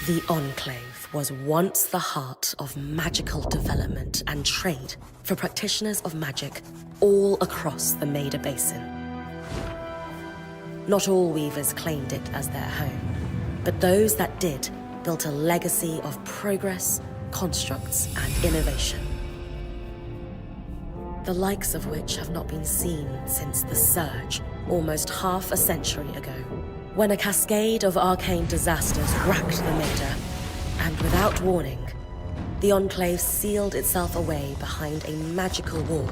The Enclave was once the heart of magical development and trade for practitioners of magic all across the Maida Basin. Not all weavers claimed it as their home, but those that did built a legacy of progress, constructs, and innovation. The likes of which have not been seen since the Surge, almost half a century ago, when a cascade of arcane disasters racked the Maida, and without warning, the Enclave sealed itself away behind a magical wall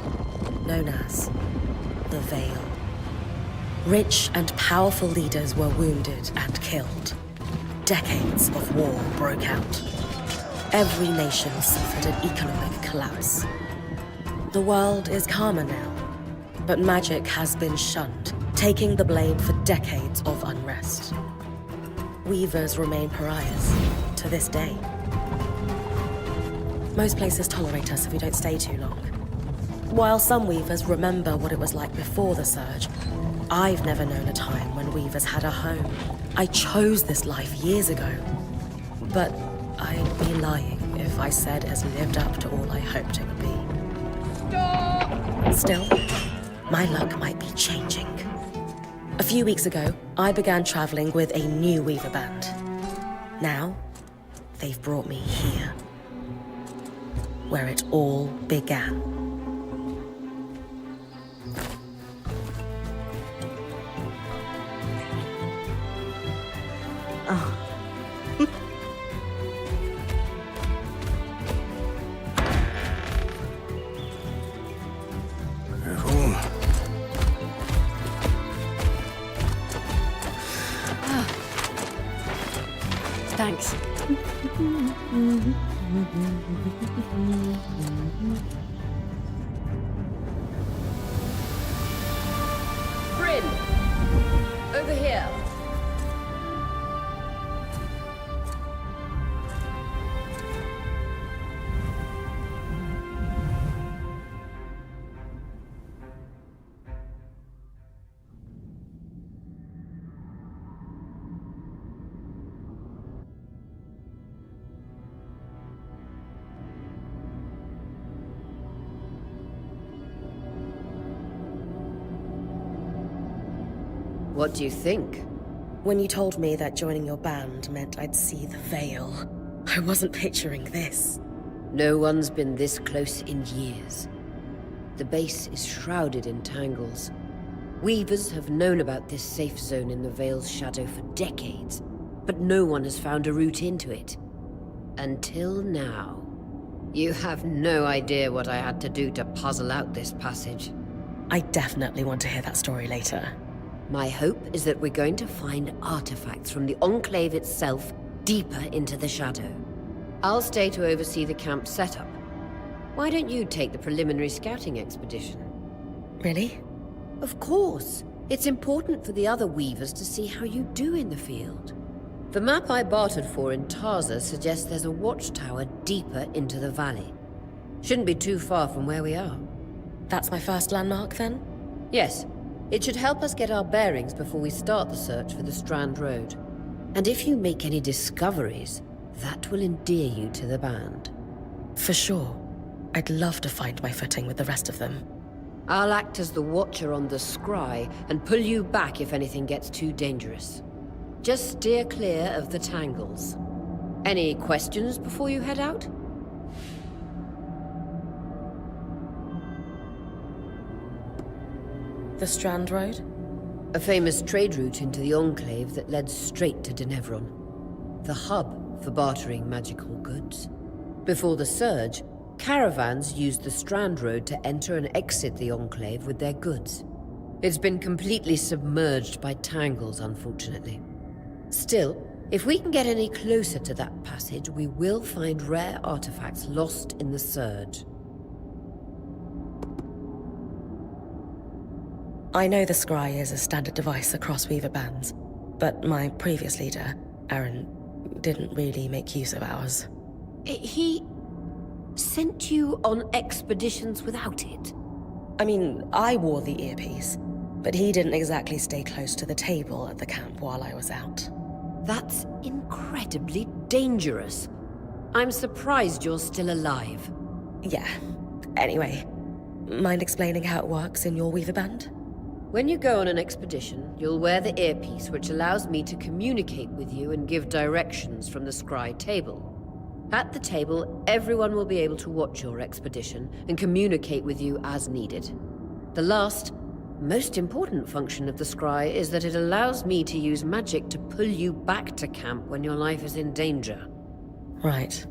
known as the Veil. Rich and powerful leaders were wounded and killed. Decades of war broke out. Every nation suffered an economic collapse. The world is calmer now, but magic has been shunned, taking the blame for decades of unrest. Weavers remain pariahs to this day. Most places tolerate us if we don't stay too long. While some weavers remember what it was like before the Surge, I've never known a time when weavers had a home. I chose this life years ago, but I'd be lying if I said it's lived up to all I hoped it would be. Still, my luck might be changing. A few weeks ago, I began traveling with a new weaver band. Now, they've brought me here, where it all began. Oh. Thanks. Bryn! Over here. What do you think? When you told me that joining your band meant I'd see the Veil, I wasn't picturing this. No one's been this close in years. The base is shrouded in tangles. Weavers have known about this safe zone in the Veil's shadow for decades, but no one has found a route into it. Until now. You have no idea what I had to do to puzzle out this passage. I definitely want to hear that story later. My hope is that we're going to find artifacts from the Enclave itself deeper into the shadow. I'll stay to oversee the camp setup. Why don't you take the preliminary scouting expedition? Really? Of course. It's important for the other weavers to see how you do in the field. The map I bartered for in Tarza suggests there's a watchtower deeper into the valley. Shouldn't be too far from where we are. That's my first landmark, then? Yes. It should help us get our bearings before we start the search for the Strand Road. And if you make any discoveries, that will endear you to the band. For sure. I'd love to find my footing with the rest of them. I'll act as the watcher on the scry and pull you back if anything gets too dangerous. Just steer clear of the tangles. Any questions before you head out? The Strand Road? A famous trade route into the Enclave that led straight to Denevron. The hub for bartering magical goods. Before the Surge, caravans used the Strand Road to enter and exit the Enclave with their goods. It's been completely submerged by tangles, unfortunately. Still, if we can get any closer to that passage, we will find rare artifacts lost in the Surge. I know the scry is a standard device across weaver bands, but my previous leader, Aaron, didn't really make use of ours. He sent you on expeditions without it? I mean, I wore the earpiece, but he didn't exactly stay close to the table at the camp while I was out. That's incredibly dangerous. I'm surprised you're still alive. Yeah. Anyway, mind explaining how it works in your Weaver Band? When you go on an expedition, you'll wear the earpiece which allows me to communicate with you and give directions from the scry table. At the table, everyone will be able to watch your expedition and communicate with you as needed. The last, most important function of the scry is that it allows me to use magic to pull you back to camp when your life is in danger. Right.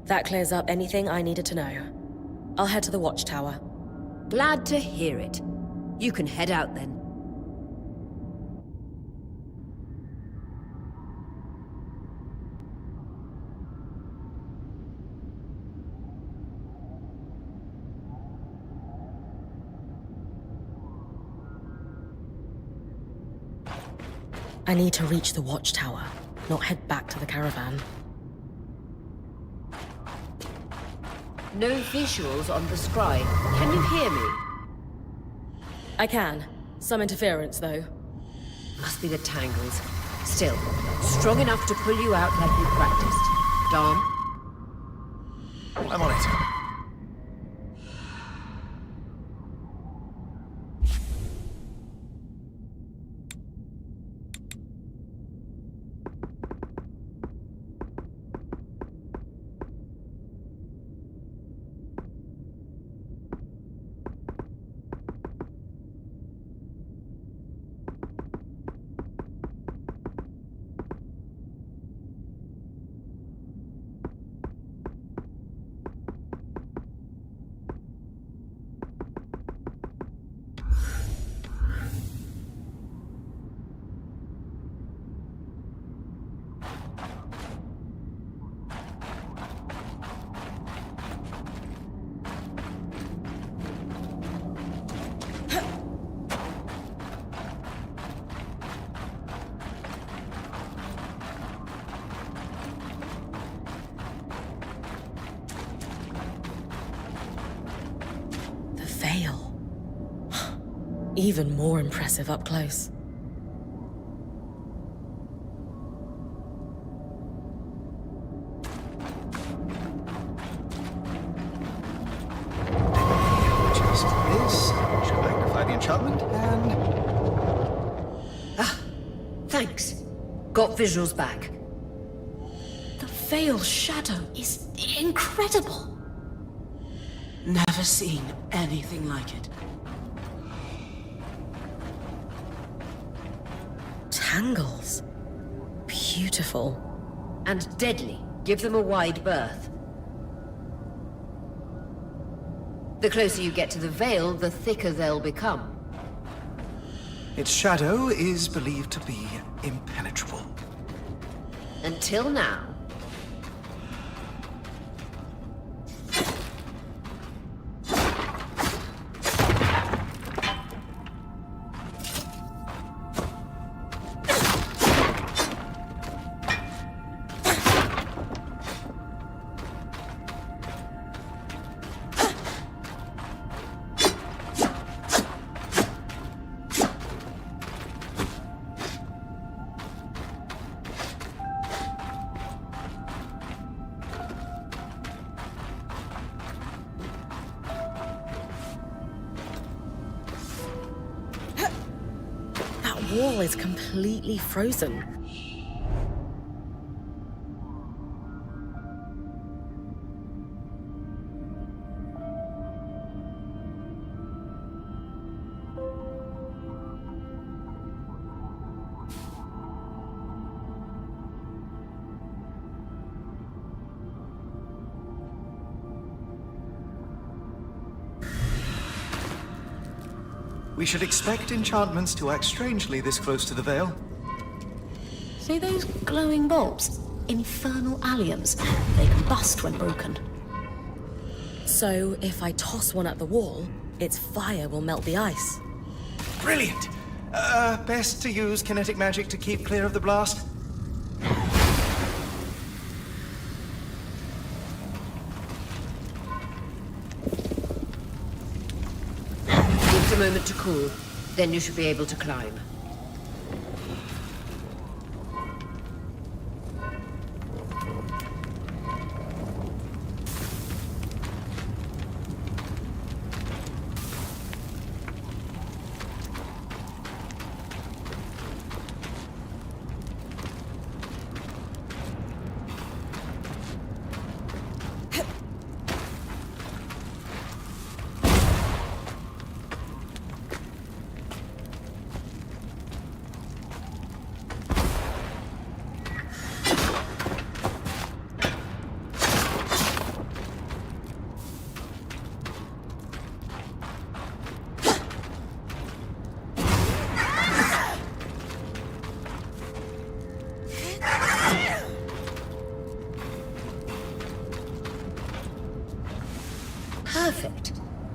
That clears up anything I needed to know. I'll head to the watchtower. Glad to hear it. You can head out then. I need to reach the watchtower, not head back to the caravan. No visuals on the scry. Can you hear me? I can. Some interference, though. Must be the tangles. Still, strong enough to pull you out like you practiced. Dom? I'm on it. Veil. Even more impressive up close. Just this. Should magnify the enchantment and... Ah, thanks. Got visuals back. The Veil shadow is incredible. Never seen anything like it. Tangles. Beautiful. And deadly. Give them a wide berth. The closer you get to the Veil, the thicker they'll become. Its shadow is believed to be impenetrable. Until now. Wall is completely frozen. We should expect enchantments to act strangely this close to the Veil. See those glowing bulbs? Infernal alliums. They combust when broken. So, if I toss one at the wall, its fire will melt the ice. Brilliant! Best to use kinetic magic to keep clear of the blast. Give it a moment to cool. Then you should be able to climb.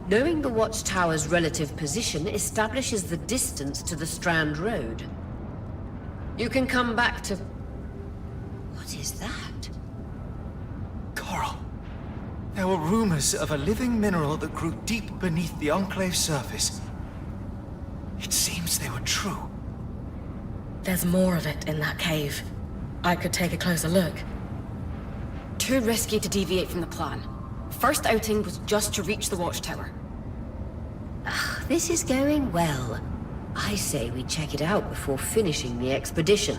Knowing the watchtower's relative position establishes the distance to the Strand Road. You can come back to... What is that? Coral. There were rumors of a living mineral that grew deep beneath the Enclave's surface. It seems they were true. There's more of it in that cave. I could take a closer look. Too risky to deviate from the plan. First outing was just to reach the watchtower. This is going well. I say we check it out before finishing the expedition.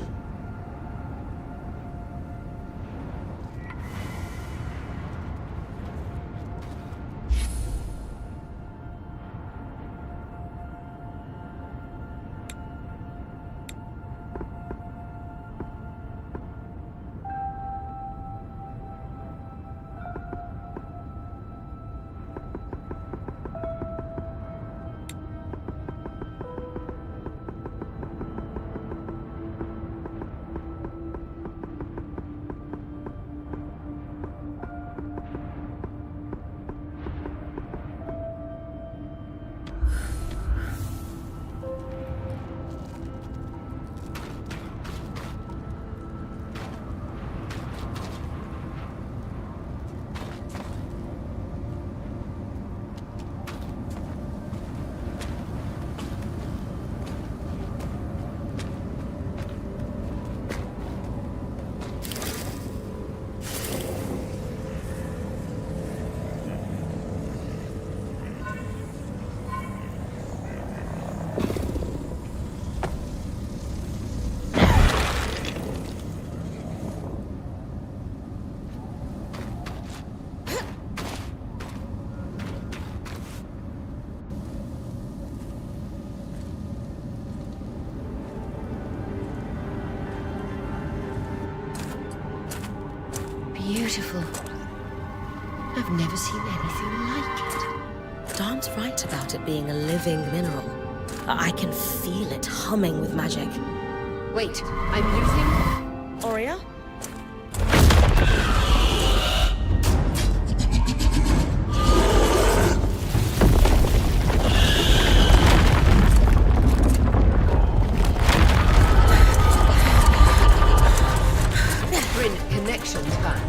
Beautiful. I've never seen anything like it. Dan's right about it being a living mineral. I can feel it humming with magic. Wait, I'm losing... Aurea? Bring connections back.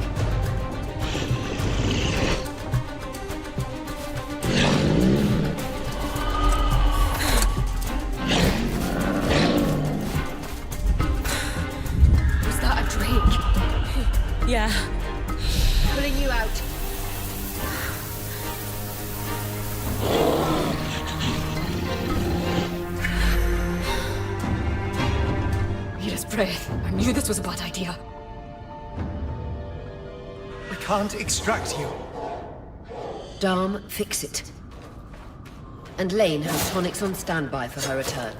Yeah. Pulling you out. Mira's breath. I knew this was a bad idea. We can't extract you. Dharm, fix it. And Lane has tonics on standby for her return.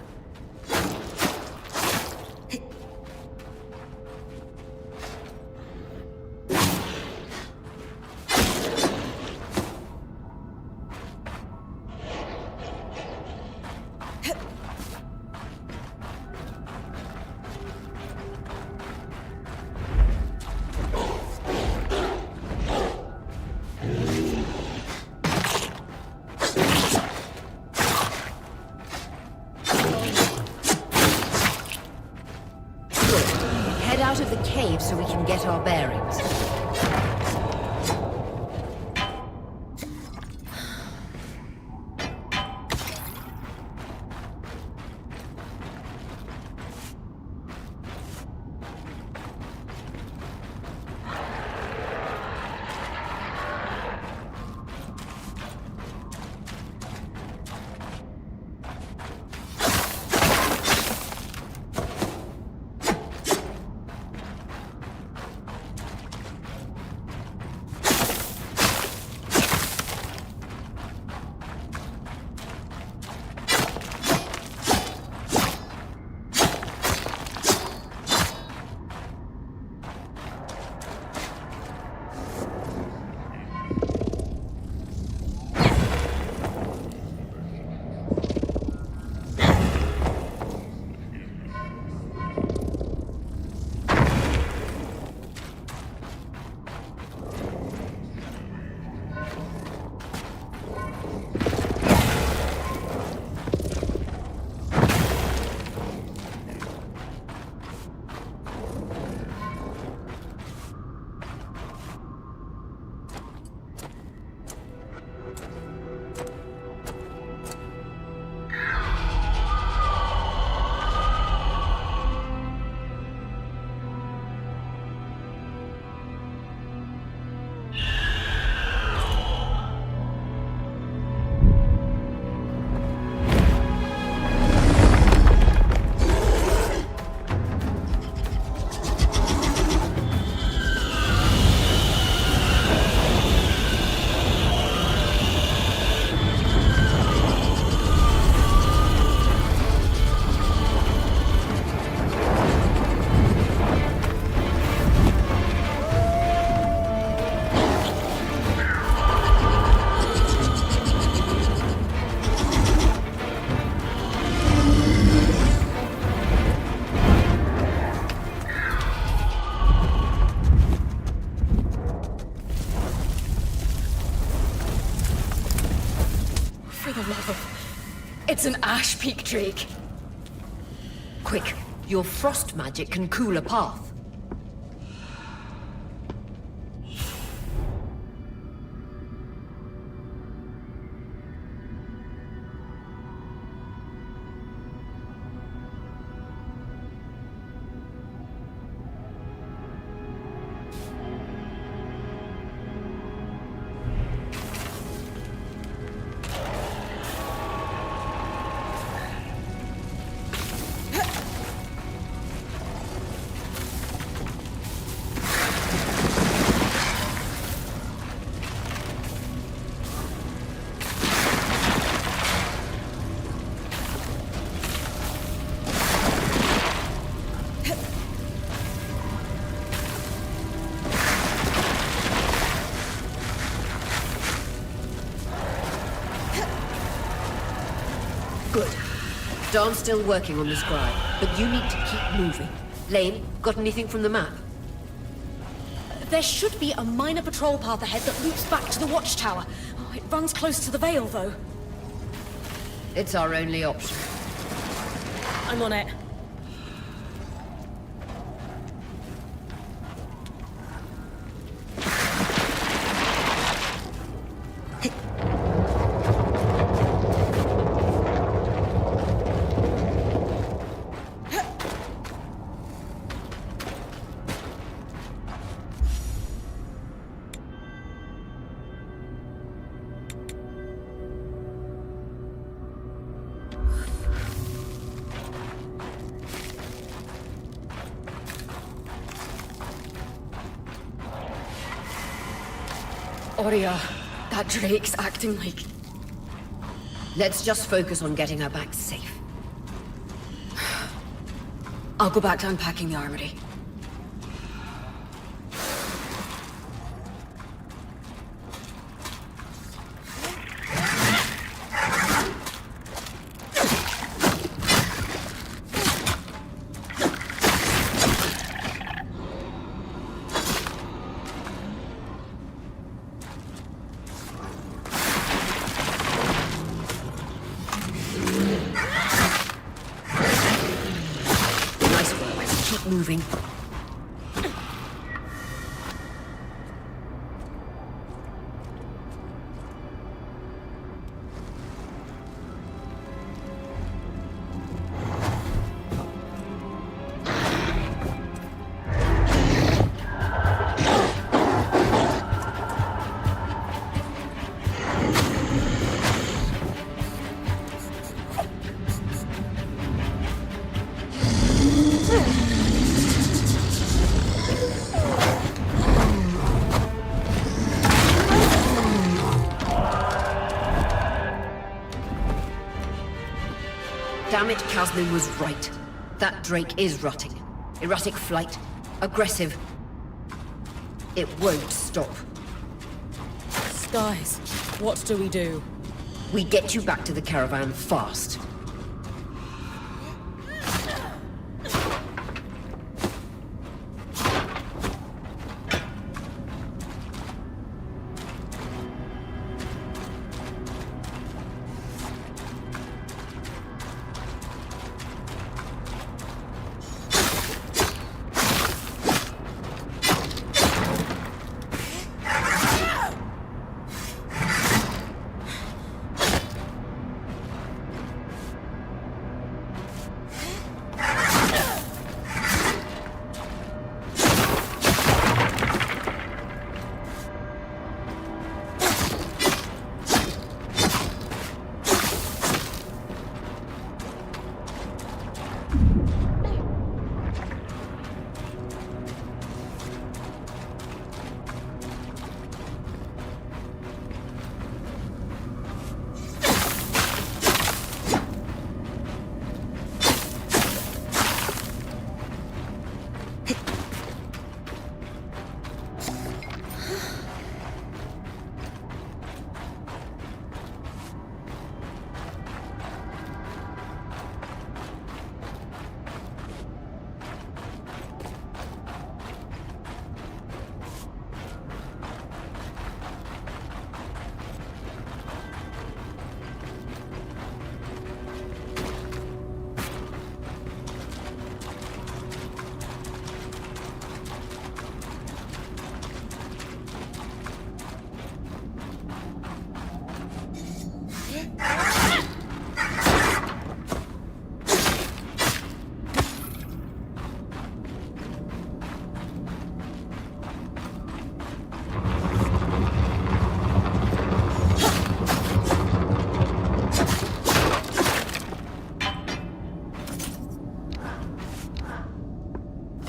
Head out of the cave so we can get our bearings. It's an Ash Peak Drake. Quick, your frost magic can cool a path. Good. Darn's still working on the scribe, but you need to keep moving. Lane, got anything from the map? There should be a minor patrol path ahead that loops back to the watchtower. Oh, it runs close to the Vale, though. It's our only option. I'm on it. Oria, that Drake's acting like... Let's just focus on getting her back safe. I'll go back to unpacking the armory. Moving. Damn it, Caslin was right. That Drake is rutting. Erratic flight. Aggressive. It won't stop. Skies, what do we do? We get you back to the caravan fast.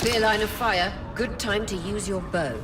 Clear line of fire. Good time to use your bow.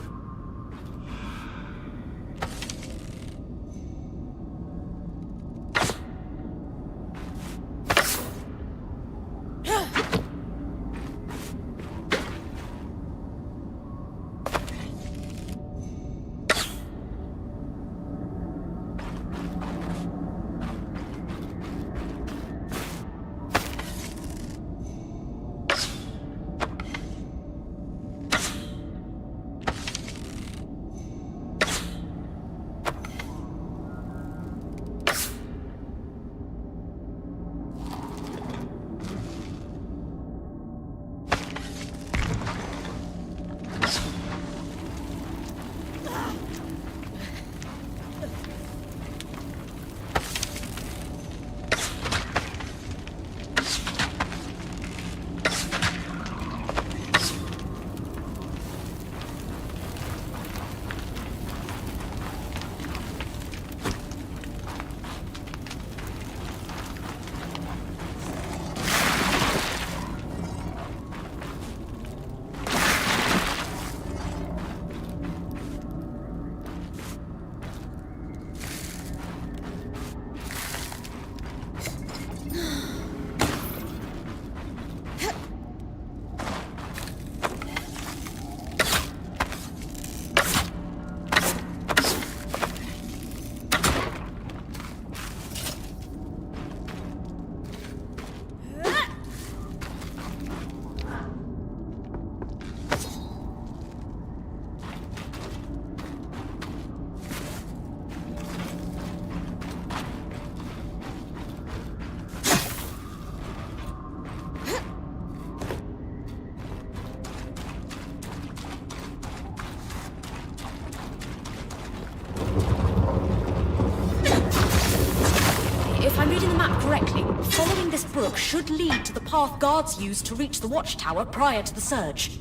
If I'm reading the map correctly, following this brook should lead to the path guards used to reach the watchtower prior to the surge.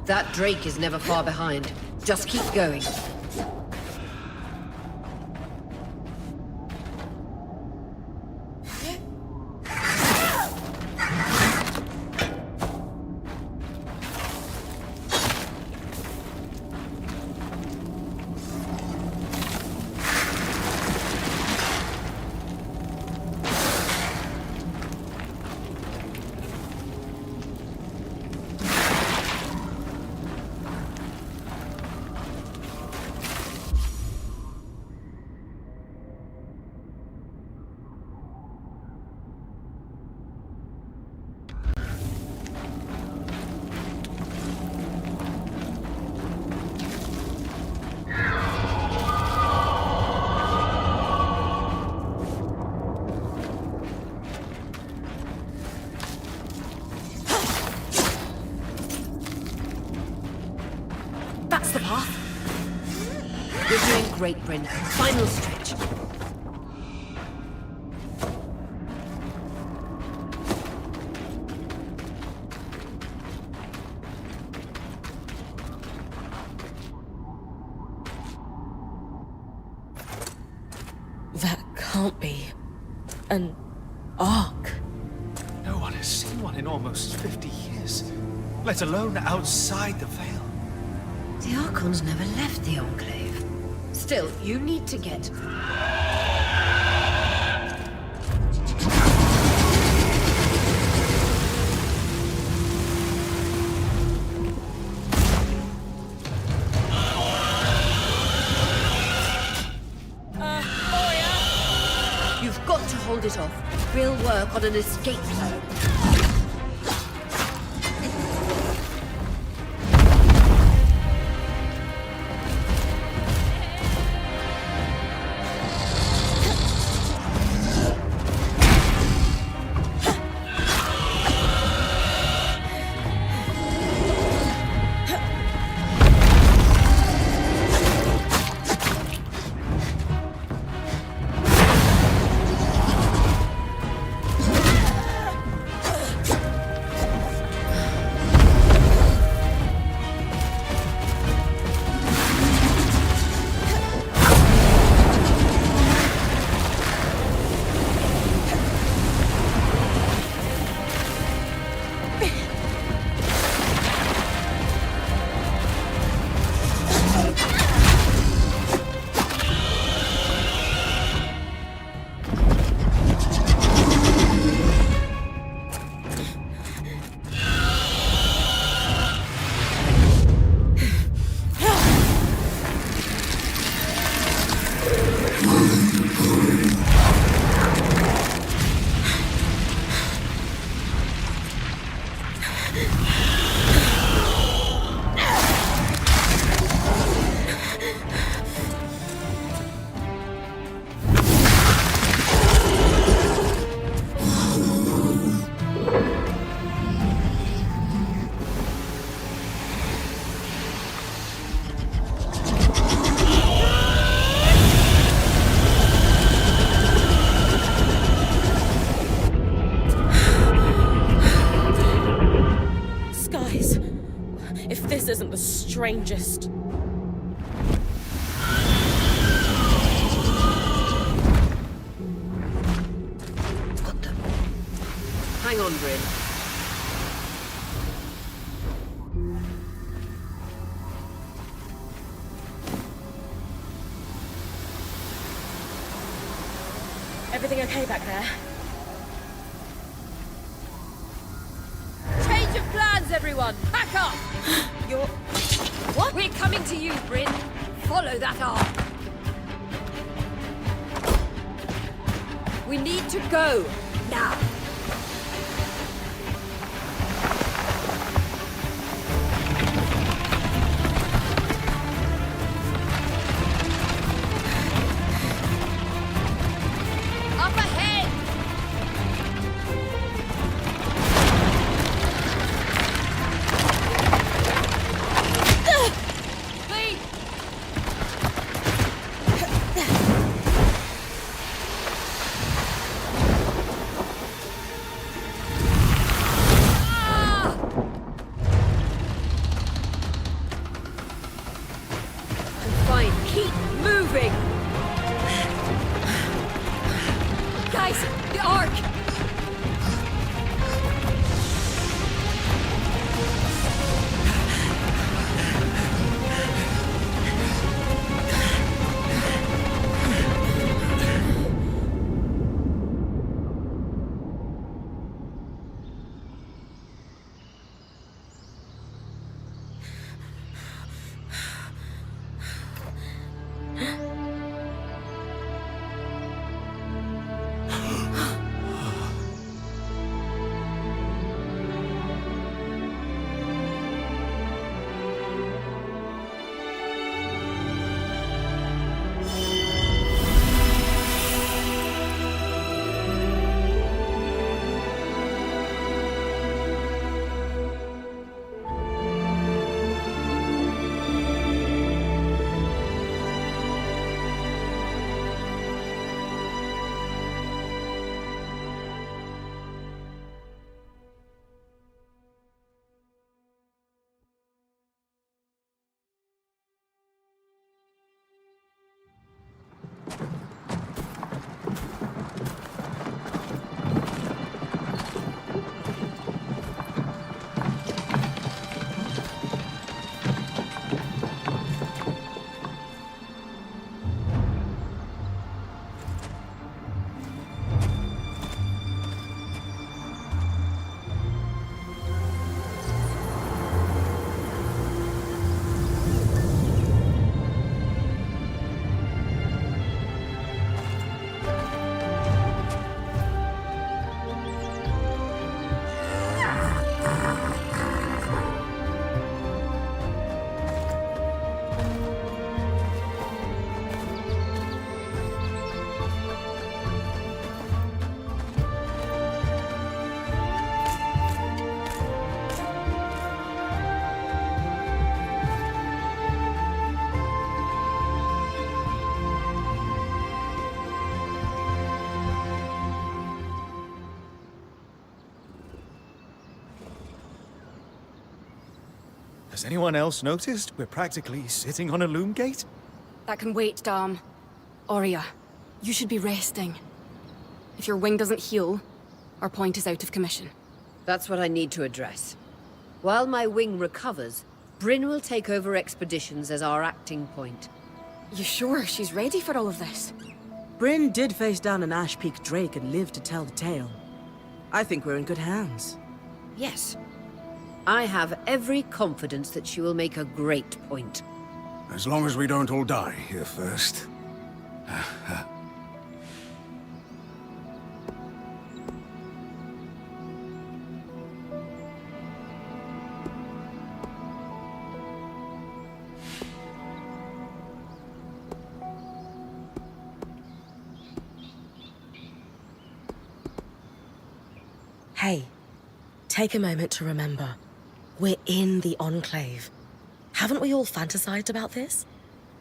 That Drake is never far behind. Just keep going. great, Bryn. Final stretch. That can't be an ark. No one has seen one in almost 50 years, let alone outside the Veil. The Archons never left the Enclave. Still, you need to get... You've got to hold it off. We'll work on an escape plan. This isn't the strangest. Got them. Hang on, Bryn. Everything okay back there? Change of plans, everyone! Pack up! You're... What? We're coming to you, Bryn. Follow that arc. We need to go. Now. Up ahead! Please! Fine, keep moving! Guys, the arc! Has anyone else noticed we're practically sitting on a loom gate? That can wait, Dom. Aurea, you should be resting. If your wing doesn't heal, our point is out of commission. That's what I need to address. While my wing recovers, Bryn will take over expeditions as our acting point. You sure she's ready for all of this? Bryn did face down an Ash Peak Drake and lived to tell the tale. I think we're in good hands. Yes. I have every confidence that she will make a great point. As long as we don't all die here first. Hey, take a moment to remember. We're in the Enclave. Haven't we all fantasized about this?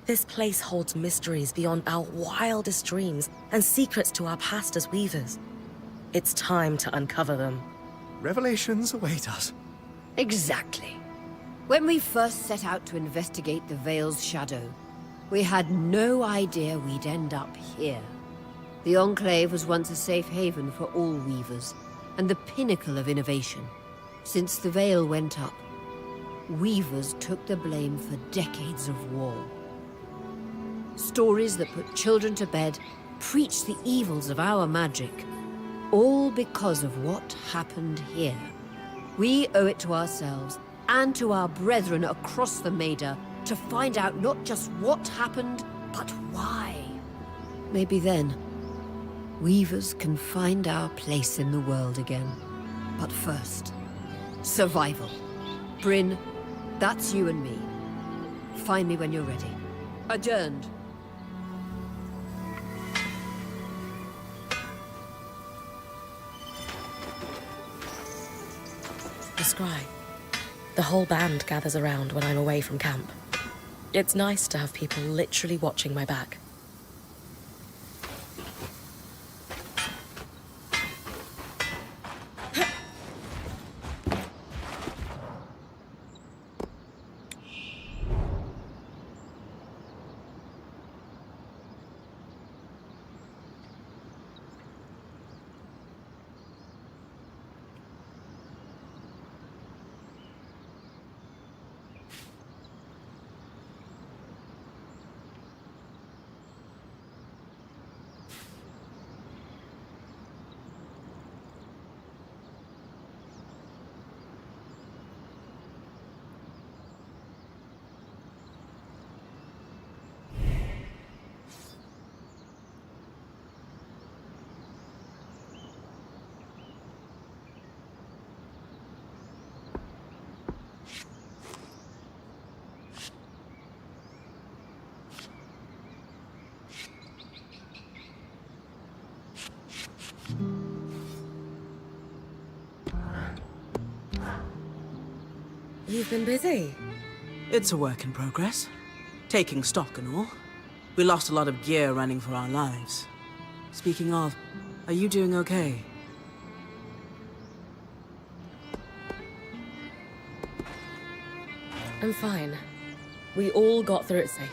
This place holds mysteries beyond our wildest dreams and secrets to our past as weavers. It's time to uncover them. Revelations await us. Exactly. When we first set out to investigate the Veil's shadow, we had no idea we'd end up here. The Enclave was once a safe haven for all weavers, and the pinnacle of innovation. Since the Veil went up, weavers took the blame for decades of war. Stories that put children to bed preached the evils of our magic, all because of what happened here. We owe it to ourselves and to our brethren across the Maida to find out not just what happened, but why. Maybe then, weavers can find our place in the world again. But first, survival. Bryn, that's you and me. Find me when you're ready. Adjourned. The scry. The whole band gathers around when I'm away from camp. It's nice to have people literally watching my back. You've been busy. It's a work in progress. Taking stock and all. We lost a lot of gear running for our lives. Speaking of, are you doing okay? I'm fine. We all got through it safe.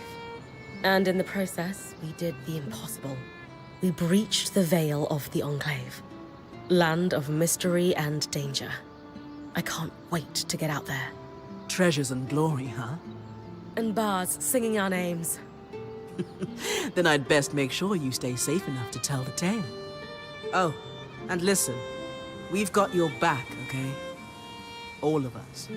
And in the process, we did the impossible. We breached the veil of the Enclave. Land of mystery and danger. I can't wait to get out there. Treasures and glory, huh? And bars singing our names. Then I'd best make sure you stay safe enough to tell the tale. Oh, and listen. We've got your back, okay? All of us.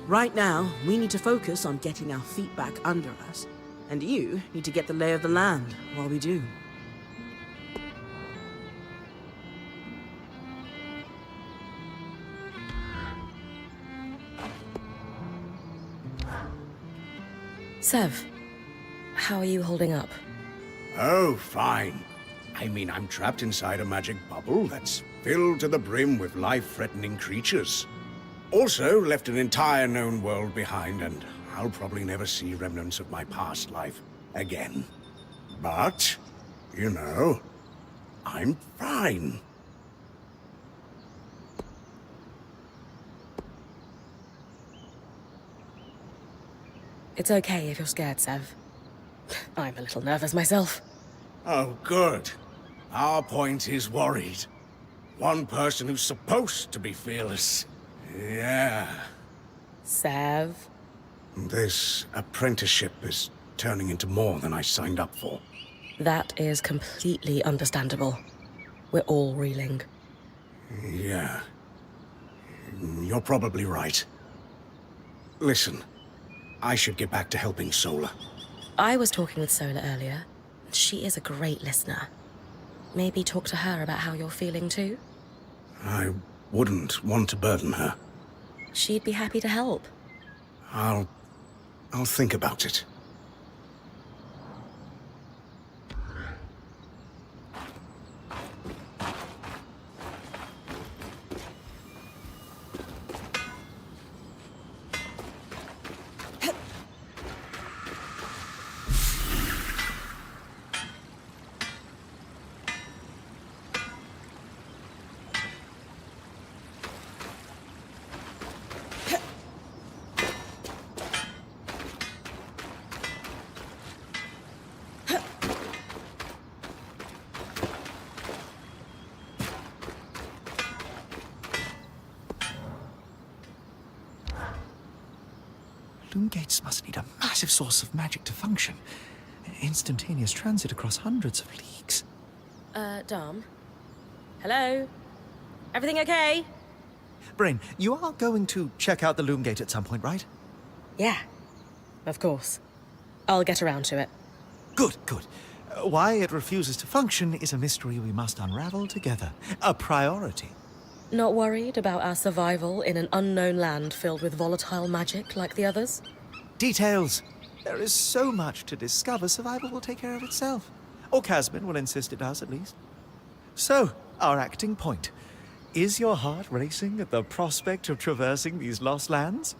Right now, we need to focus on getting our feet back under us. And you need to get the lay of the land while we do. Sev, how are you holding up? Oh, fine. I mean, I'm trapped inside a magic bubble that's filled to the brim with life-threatening creatures. Also, left an entire known world behind, and I'll probably never see remnants of my past life again. But, you know, I'm fine. It's okay if you're scared, Sev. I'm a little nervous myself. Oh, good. Our point is worried. One person who's supposed to be fearless. Yeah. Sev? This apprenticeship is turning into more than I signed up for. That is completely understandable. We're all reeling. Yeah. You're probably right. Listen, I should get back to helping Sola. I was talking with Sola earlier. She is a great listener. Maybe talk to her about how you're feeling too? I wouldn't want to burden her. She'd be happy to help. I'll think about it. Loom gates must need a massive source of magic to function. Instantaneous transit across hundreds of leagues. Dom? Hello? Everything okay? Brain, you are going to check out the loom gate at some point, right? Yeah, of course. I'll get around to it. Good, good. Why it refuses to function is a mystery we must unravel together. A priority. Not worried about our survival in an unknown land filled with volatile magic like the others? Details. There is so much to discover, survival will take care of itself. Or Casmin will insist it does, at least. So, our acting point. Is your heart racing at the prospect of traversing these lost lands?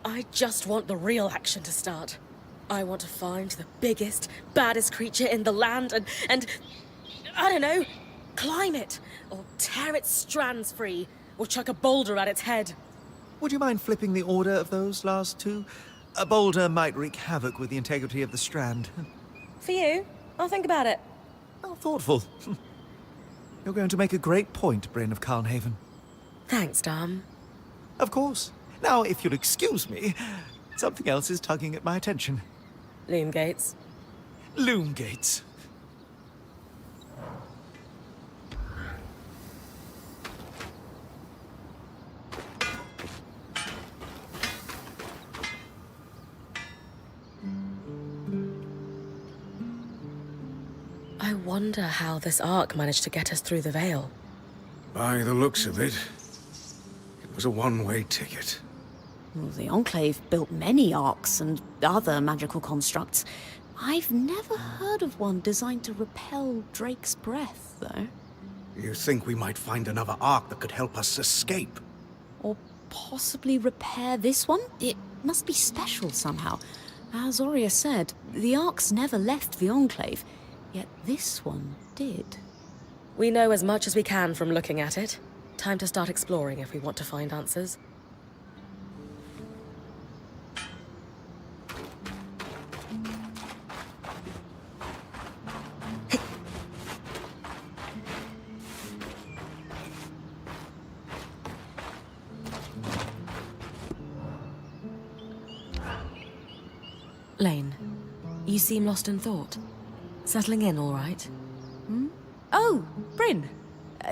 I just want the real action to start. I want to find the biggest, baddest creature in the land and I don't know, climb it, or tear its strands free, or chuck a boulder at its head. Would you mind flipping the order of those last two? A boulder might wreak havoc with the integrity of the strand. For you, I'll think about it. How thoughtful. You're going to make a great point, Bryn of Carnhaven. Thanks, Dom. Of course. Now, if you'll excuse me, something else is tugging at my attention. Loom gates. Loom gates. I wonder how this arc managed to get us through the Veil. By the looks of it, it was a one-way ticket. Well, the Enclave built many arcs and other magical constructs. I've never heard of one designed to repel Drake's breath, though. You think we might find another arc that could help us escape? Or possibly repair this one? It must be special somehow. As Aurea said, the arcs never left the Enclave, yet this one did. We know as much as we can from looking at it. Time to start exploring if we want to find answers. Lane, you seem lost in thought. Settling in all right? Oh, Bryn.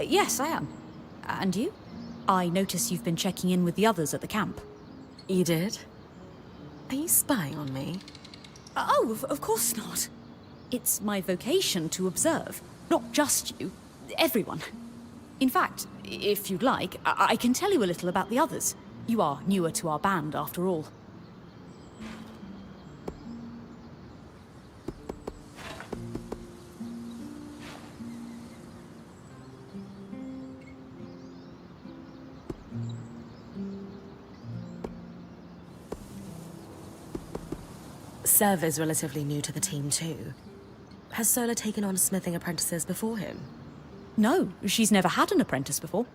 Yes, I am. And you? I notice you've been checking in with the others at the camp. You did? Are you spying on me? Oh, of course not. It's my vocation to observe. Not just you. Everyone. In fact, if you'd like, I can tell you a little about the others. You are newer to our band, after all. Sev is relatively new to the team too. Has Sola taken on smithing apprentices before him? No, she's never had an apprentice before.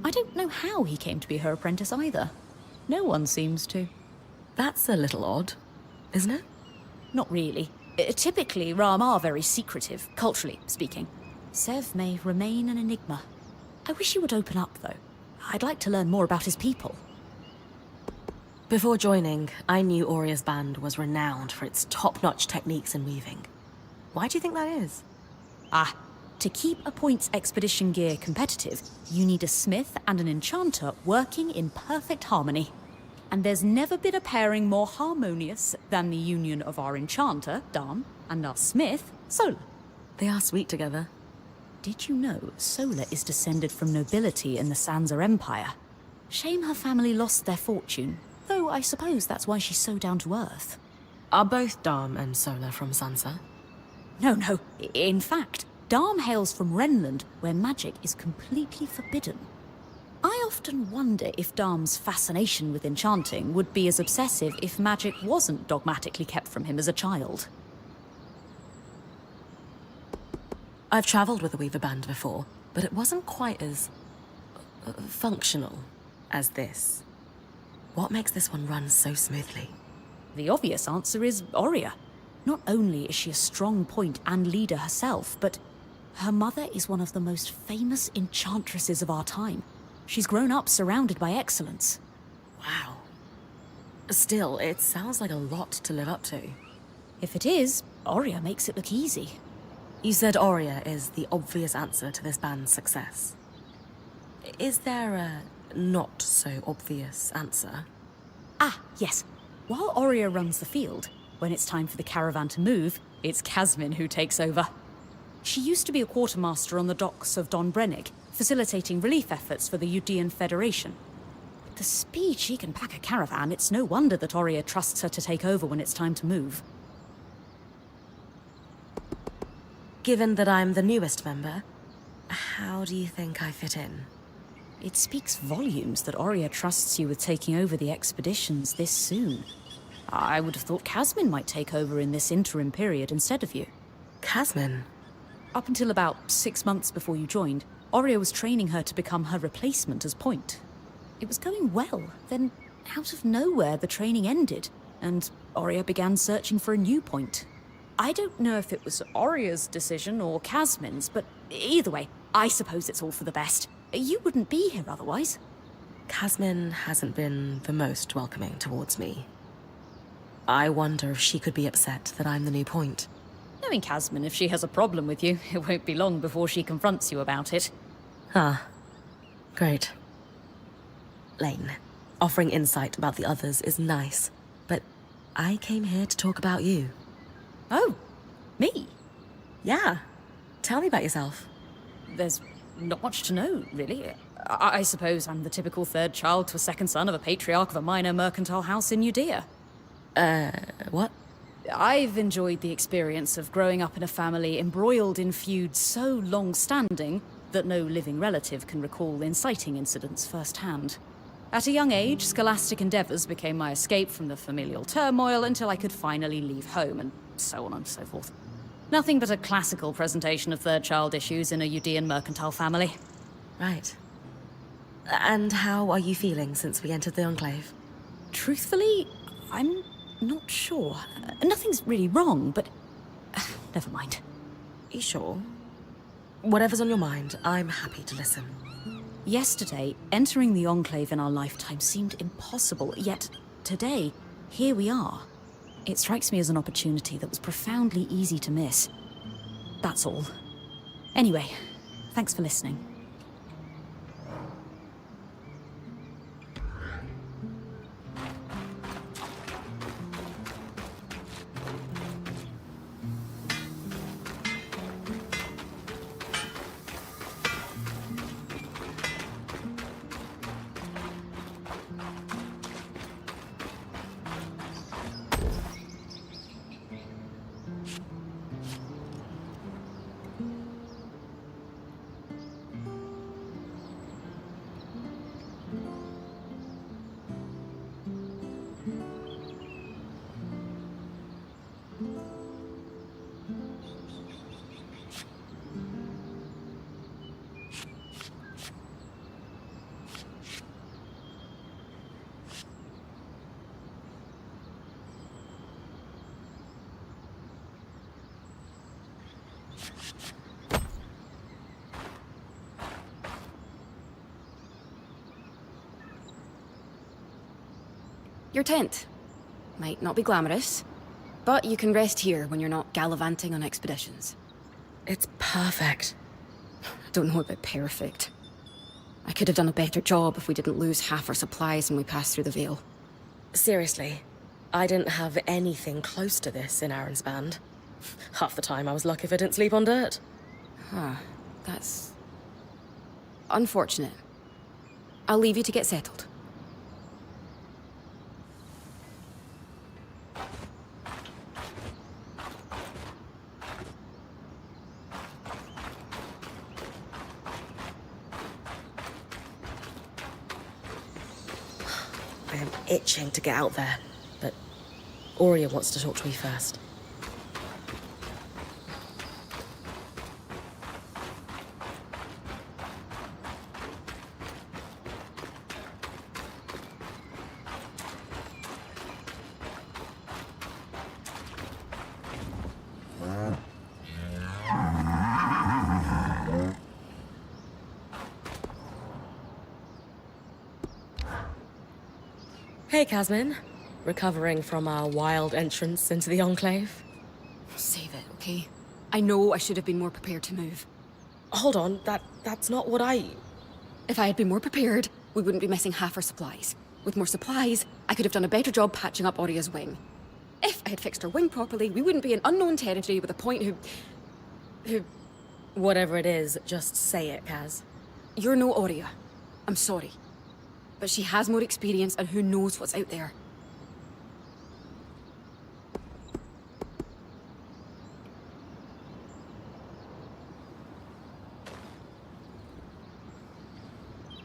I don't know how he came to be her apprentice either. No one seems to. That's a little odd, isn't it? Not really. Typically, Ram are very secretive, culturally speaking. Sev may remain an enigma. I wish he would open up, though. I'd like to learn more about his people. Before joining, I knew Auria's band was renowned for its top-notch techniques in weaving. Why do you think that is? To keep a point's expedition gear competitive, you need a smith and an enchanter working in perfect harmony. And there's never been a pairing more harmonious than the union of our enchanter, Dam, and our smith, Sola. They are sweet together. Did you know Sola is descended from nobility in the Sansa Empire? Shame her family lost their fortune, though I suppose that's why she's so down to earth. Are both Dam and Sola from Sansa? No. In fact, Dam hails from Renland, where magic is completely forbidden. I often wonder if Dam's fascination with enchanting would be as obsessive if magic wasn't dogmatically kept from him as a child. I've travelled with a weaver band before, but it wasn't quite as functional as this. What makes this one run so smoothly? The obvious answer is Auria. Not only is she a strong point and leader herself, but her mother is one of the most famous enchantresses of our time. She's grown up surrounded by excellence. Wow. Still, it sounds like a lot to live up to. If it is, Auria makes it look easy. You said Auria is the obvious answer to this band's success. Is there a not-so-obvious answer? Yes. While Auria runs the field, when it's time for the caravan to move, it's Casmin who takes over. She used to be a quartermaster on the docks of Don Brennig, facilitating relief efforts for the Udean Federation. With the speed she can pack a caravan, it's no wonder that Auria trusts her to take over when it's time to move. Given that I'm the newest member, how do you think I fit in? It speaks volumes that Auria trusts you with taking over the expeditions this soon. I would have thought Casmin might take over in this interim period instead of you. Casmin? Up until about 6 months before you joined, Auria was training her to become her replacement as point. It was going well, then out of nowhere the training ended, and Auria began searching for a new point. I don't know if it was Auria's decision or Casmin's, but either way, I suppose it's all for the best. You wouldn't be here otherwise. Casmin hasn't been the most welcoming towards me. I wonder if she could be upset that I'm the new point. Knowing Casmin, if she has a problem with you, it won't be long before she confronts you about it. Great. Lane, offering insight about the others is nice, but I came here to talk about you. Oh, me? Yeah. Tell me about yourself. There's not much to know, really. I suppose I'm the typical third child to a second son of a patriarch of a minor mercantile house in Judea. What? I've enjoyed the experience of growing up in a family embroiled in feuds so long-standing that no living relative can recall inciting incidents firsthand. At a young age, scholastic endeavours became my escape from the familial turmoil until I could finally leave home, and so on and so forth. Nothing but a classical presentation of third-child issues in a Udean mercantile family. Right. And how are you feeling since we entered the Enclave? Truthfully, I'm not sure. Nothing's really wrong, but never mind. You sure? Whatever's on your mind, I'm happy to listen. Yesterday, entering the Enclave in our lifetime seemed impossible, yet today, here we are. It strikes me as an opportunity that was profoundly easy to miss. That's all. Anyway, thanks for listening. Your tent. Might not be glamorous, but you can rest here when you're not gallivanting on expeditions. It's perfect. Don't know about perfect. I could have done a better job if we didn't lose half our supplies when we passed through the Veil. Seriously, I didn't have anything close to this in Aaron's band. Half the time I was lucky if I didn't sleep on dirt. Huh. That's... unfortunate. I'll leave you to get settled. I am itching to get out there, but Aurea wants to talk to me first. Hey, Casmin. Recovering from our wild entrance into the Enclave? Save it, okay? I know I should have been more prepared to move. Hold on, that's not what I... If I had been more prepared, we wouldn't be missing half our supplies. With more supplies, I could have done a better job patching up Aurea's wing. If I had fixed her wing properly, we wouldn't be in unknown territory with a point who... Whatever it is, just say it, Kaz. You're no Aurea. I'm sorry. But she has more experience and who knows what's out there.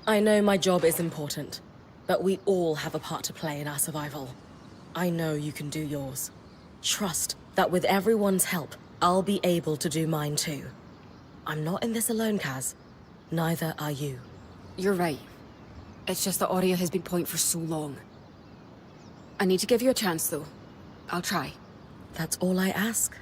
I know my job is important, but we all have a part to play in our survival. I know you can do yours. Trust that with everyone's help, I'll be able to do mine too. I'm not in this alone, Kaz. Neither are you. You're right. It's just that Aurea has been point for so long. I need to give you a chance, though. I'll try. That's all I ask.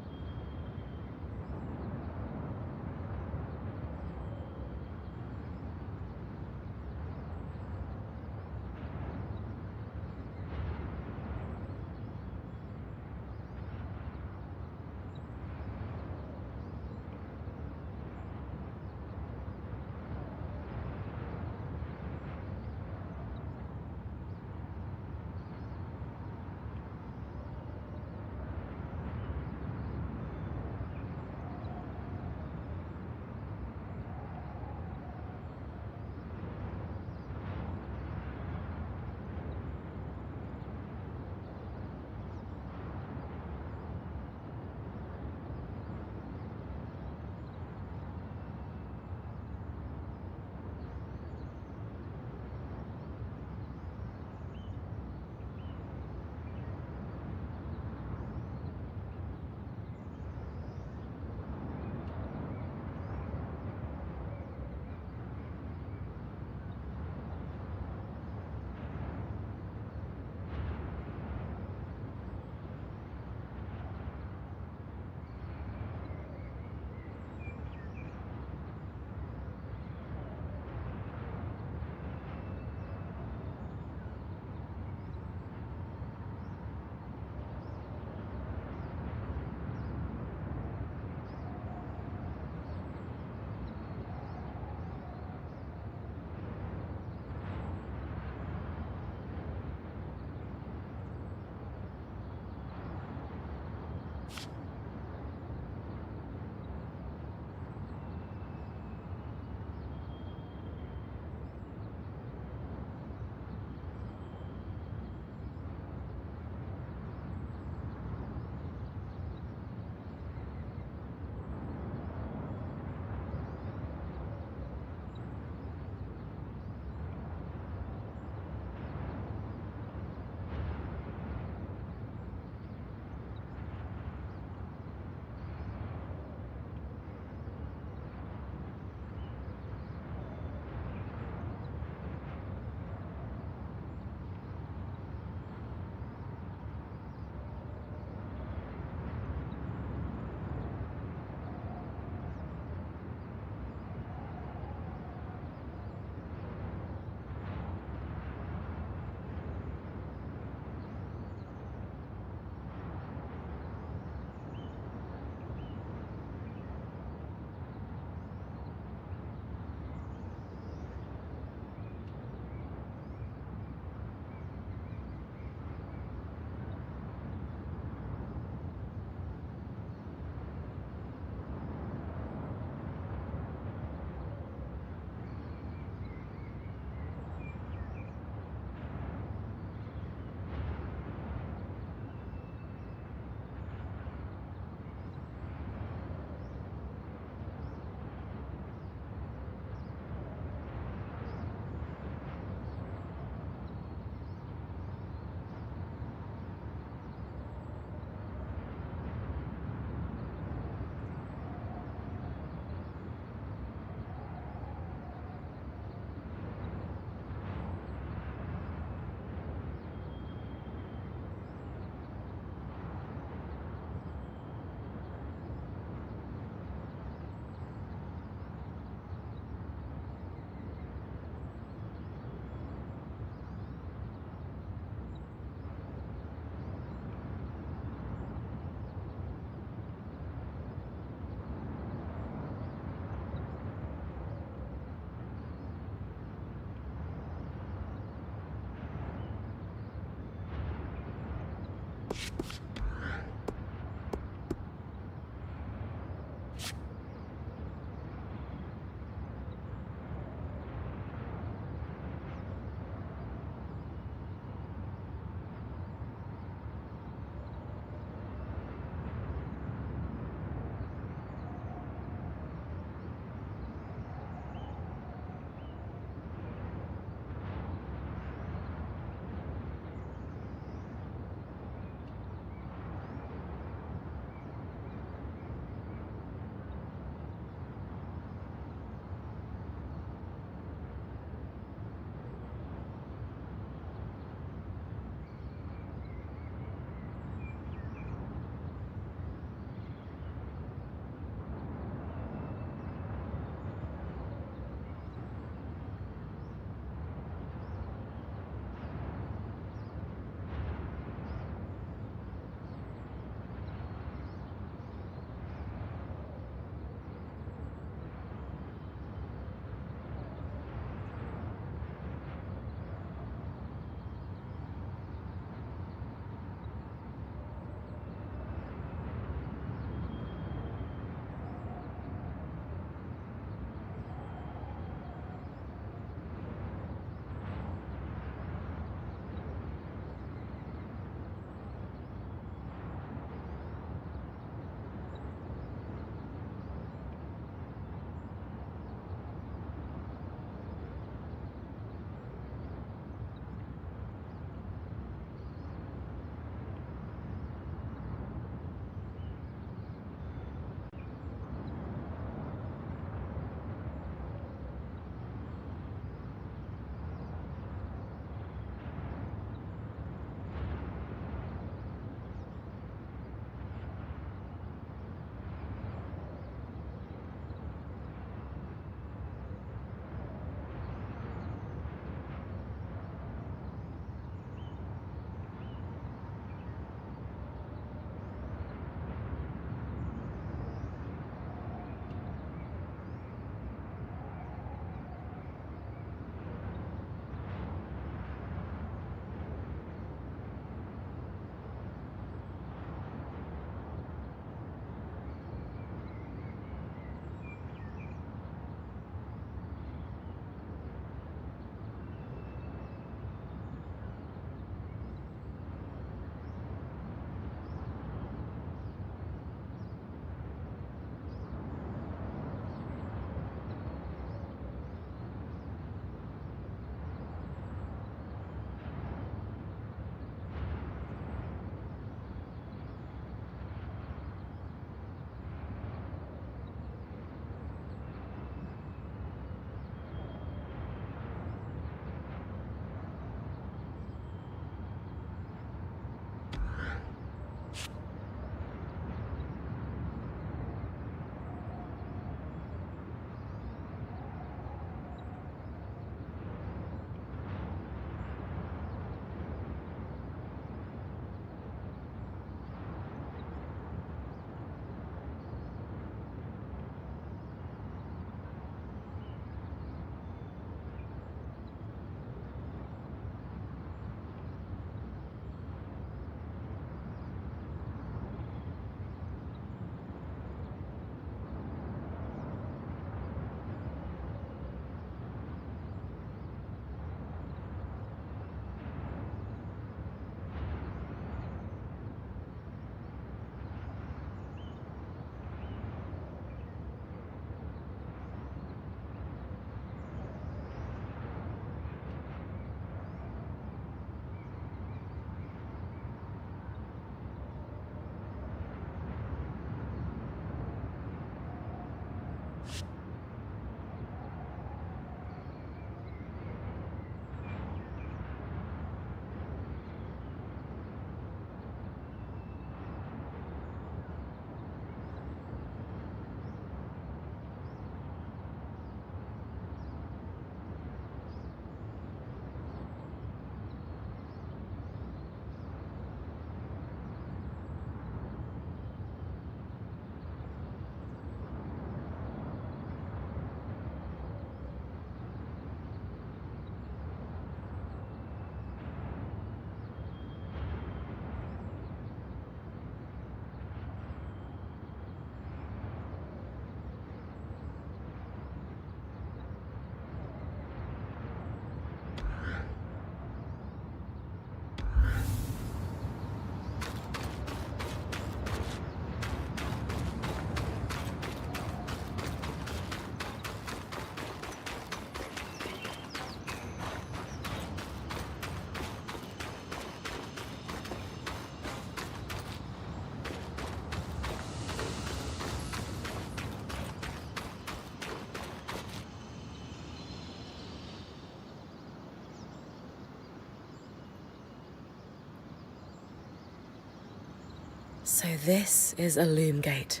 So this is a loom gate.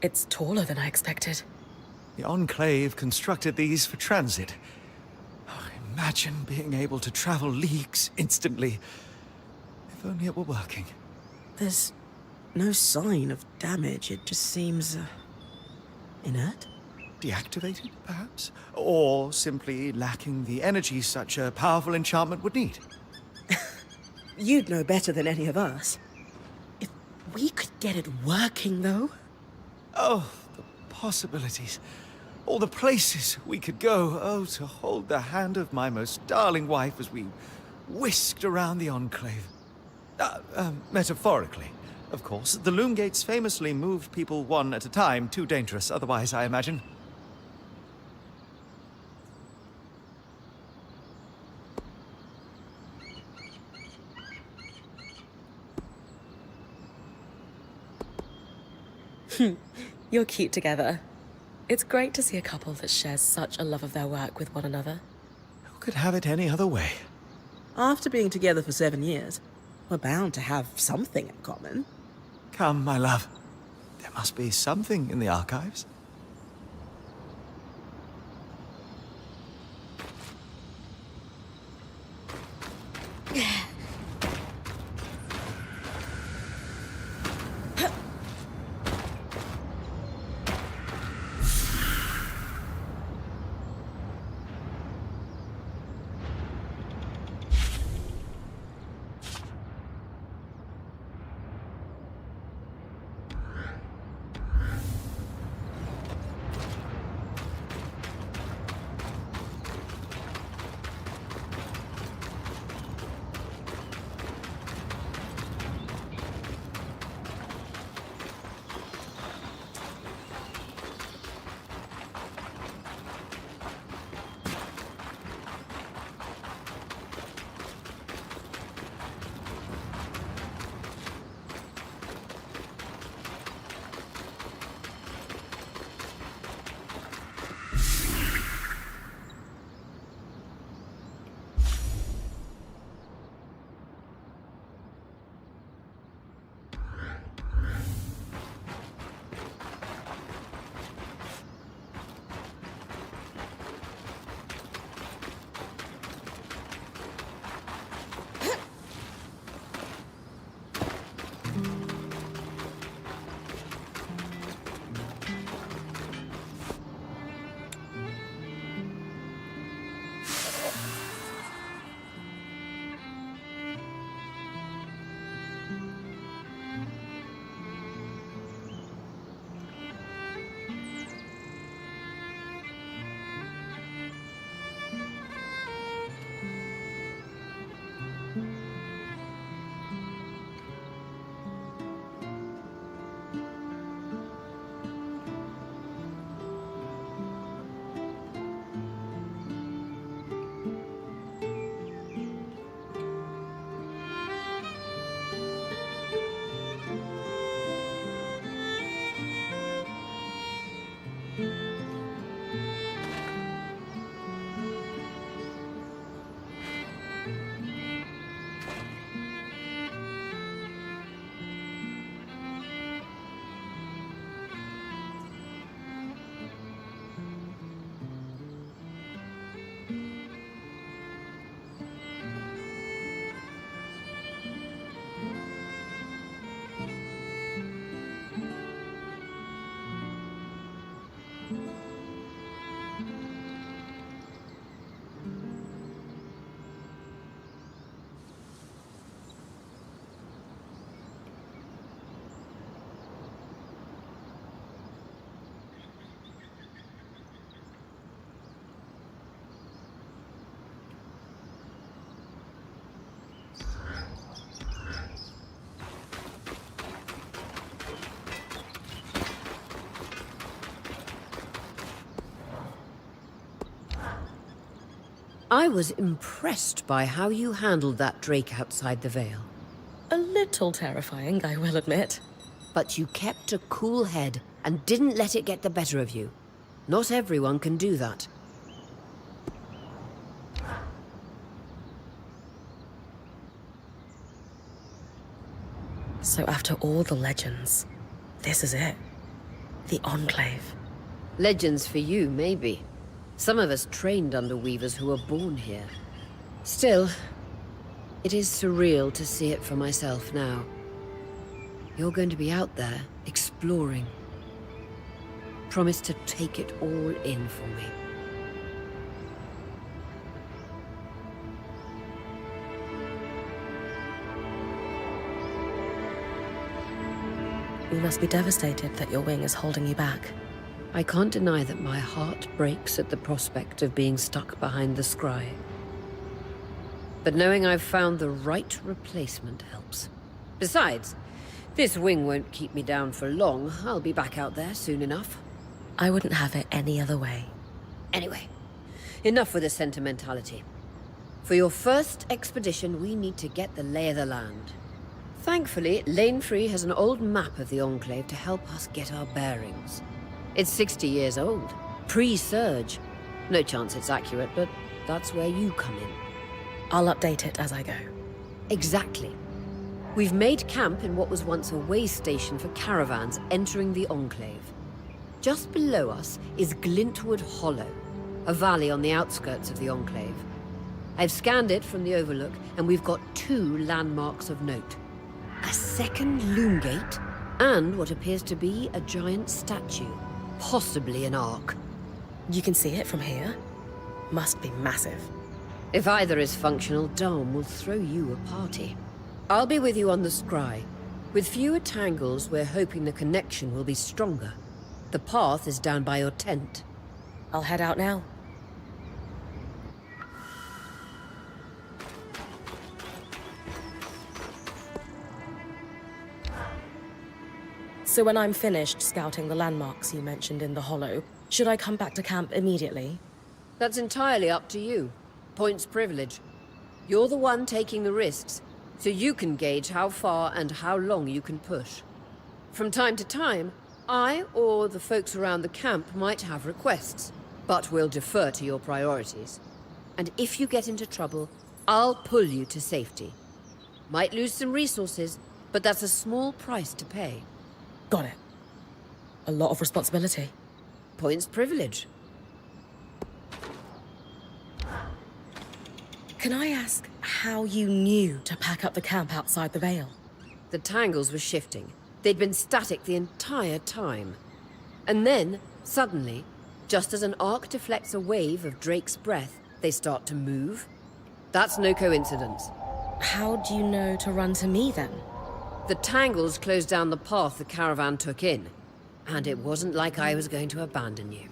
It's taller than I expected. The Enclave constructed these for transit. Oh, imagine being able to travel leagues instantly. If only it were working. There's no sign of damage. It just seems inert. Deactivated, perhaps? Or simply lacking the energy such a powerful enchantment would need. You'd know better than any of us. If we could get it working, though. Oh, the possibilities. All the places we could go. Oh, to hold the hand of my most darling wife as we whisked around the Enclave. Metaphorically, of course. The loom gates famously moved people one at a time. Too dangerous otherwise, I imagine. You're cute together. It's great to see a couple that shares such a love of their work with one another. Who could have it any other way? After being together for 7 years, we're bound to have something in common. Come, my love. There must be something in the archives. I was impressed by how you handled that drake outside the Vale. A little terrifying, I will admit. But you kept a cool head and didn't let it get the better of you. Not everyone can do that. So after all the legends, this is it. The Enclave. Legends for you, maybe. Some of us trained under weavers who were born here. Still, it is surreal to see it for myself now. You're going to be out there, exploring. Promise to take it all in for me. You must be devastated that your wing is holding you back. I can't deny that my heart breaks at the prospect of being stuck behind the scry. But knowing I've found the right replacement helps. Besides, this wing won't keep me down for long. I'll be back out there soon enough. I wouldn't have it any other way. Anyway, enough with the sentimentality. For your first expedition, we need to get the lay of the land. Thankfully, Lane Free has an old map of the Enclave to help us get our bearings. It's 60 years old, pre-Surge. No chance it's accurate, but that's where you come in. I'll update it as I go. Exactly. We've made camp in what was once a way station for caravans entering the Enclave. Just below us is Glintwood Hollow, a valley on the outskirts of the Enclave. I've scanned it from the Overlook, and we've got 2 landmarks of note. A second loom gate, and what appears to be a giant statue, possibly an ark. You can see it from here? Must be massive. If either is functional, Dom will throw you a party. I'll be with you on the scry. With fewer tangles, we're hoping the connection will be stronger. The path is down by your tent. I'll head out now. So when I'm finished scouting the landmarks you mentioned in the Hollow, should I come back to camp immediately? That's entirely up to you. Points privilege. You're the one taking the risks, so you can gauge how far and how long you can push. From time to time, I or the folks around the camp might have requests, but we'll defer to your priorities. And if you get into trouble, I'll pull you to safety. Might lose some resources, but that's a small price to pay. Got it. A lot of responsibility. Points privilege. Can I ask how you knew to pack up the camp outside the Vale? The tangles were shifting. They'd been static the entire time. And then, suddenly, just as an arc deflects a wave of Drake's breath, they start to move. That's no coincidence. How do you know to run to me, then? The tangles closed down the path the caravan took in. And it wasn't like I was going to abandon you.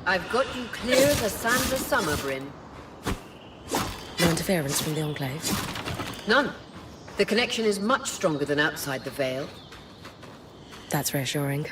I've got you clear of the sands of summer, Bryn. No interference from the Enclave? None. The connection is much stronger than outside the Veil. That's reassuring.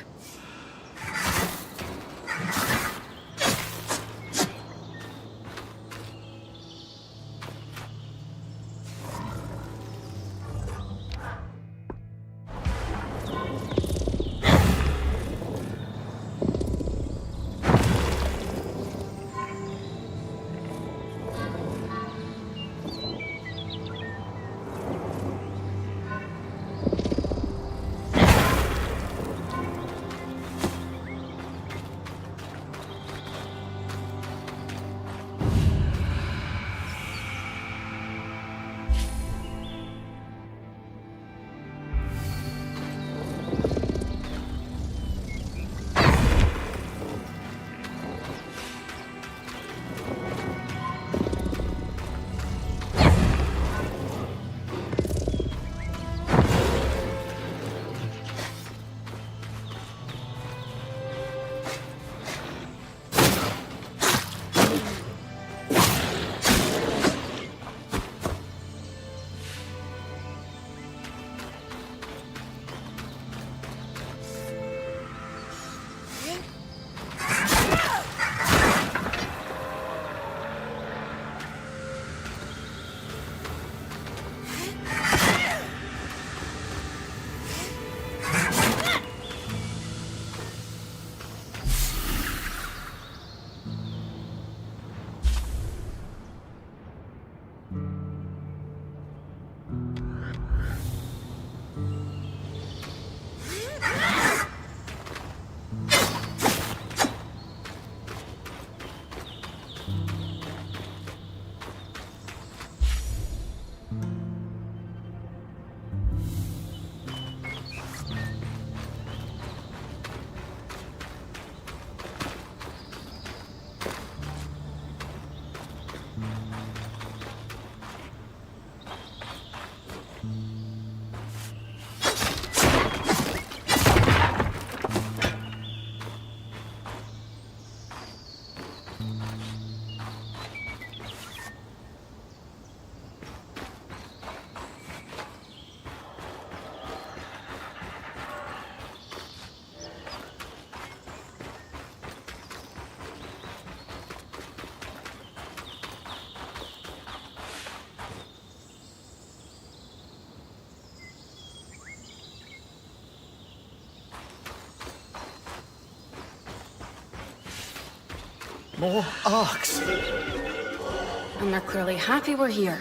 More arcs. And they're clearly happy we're here.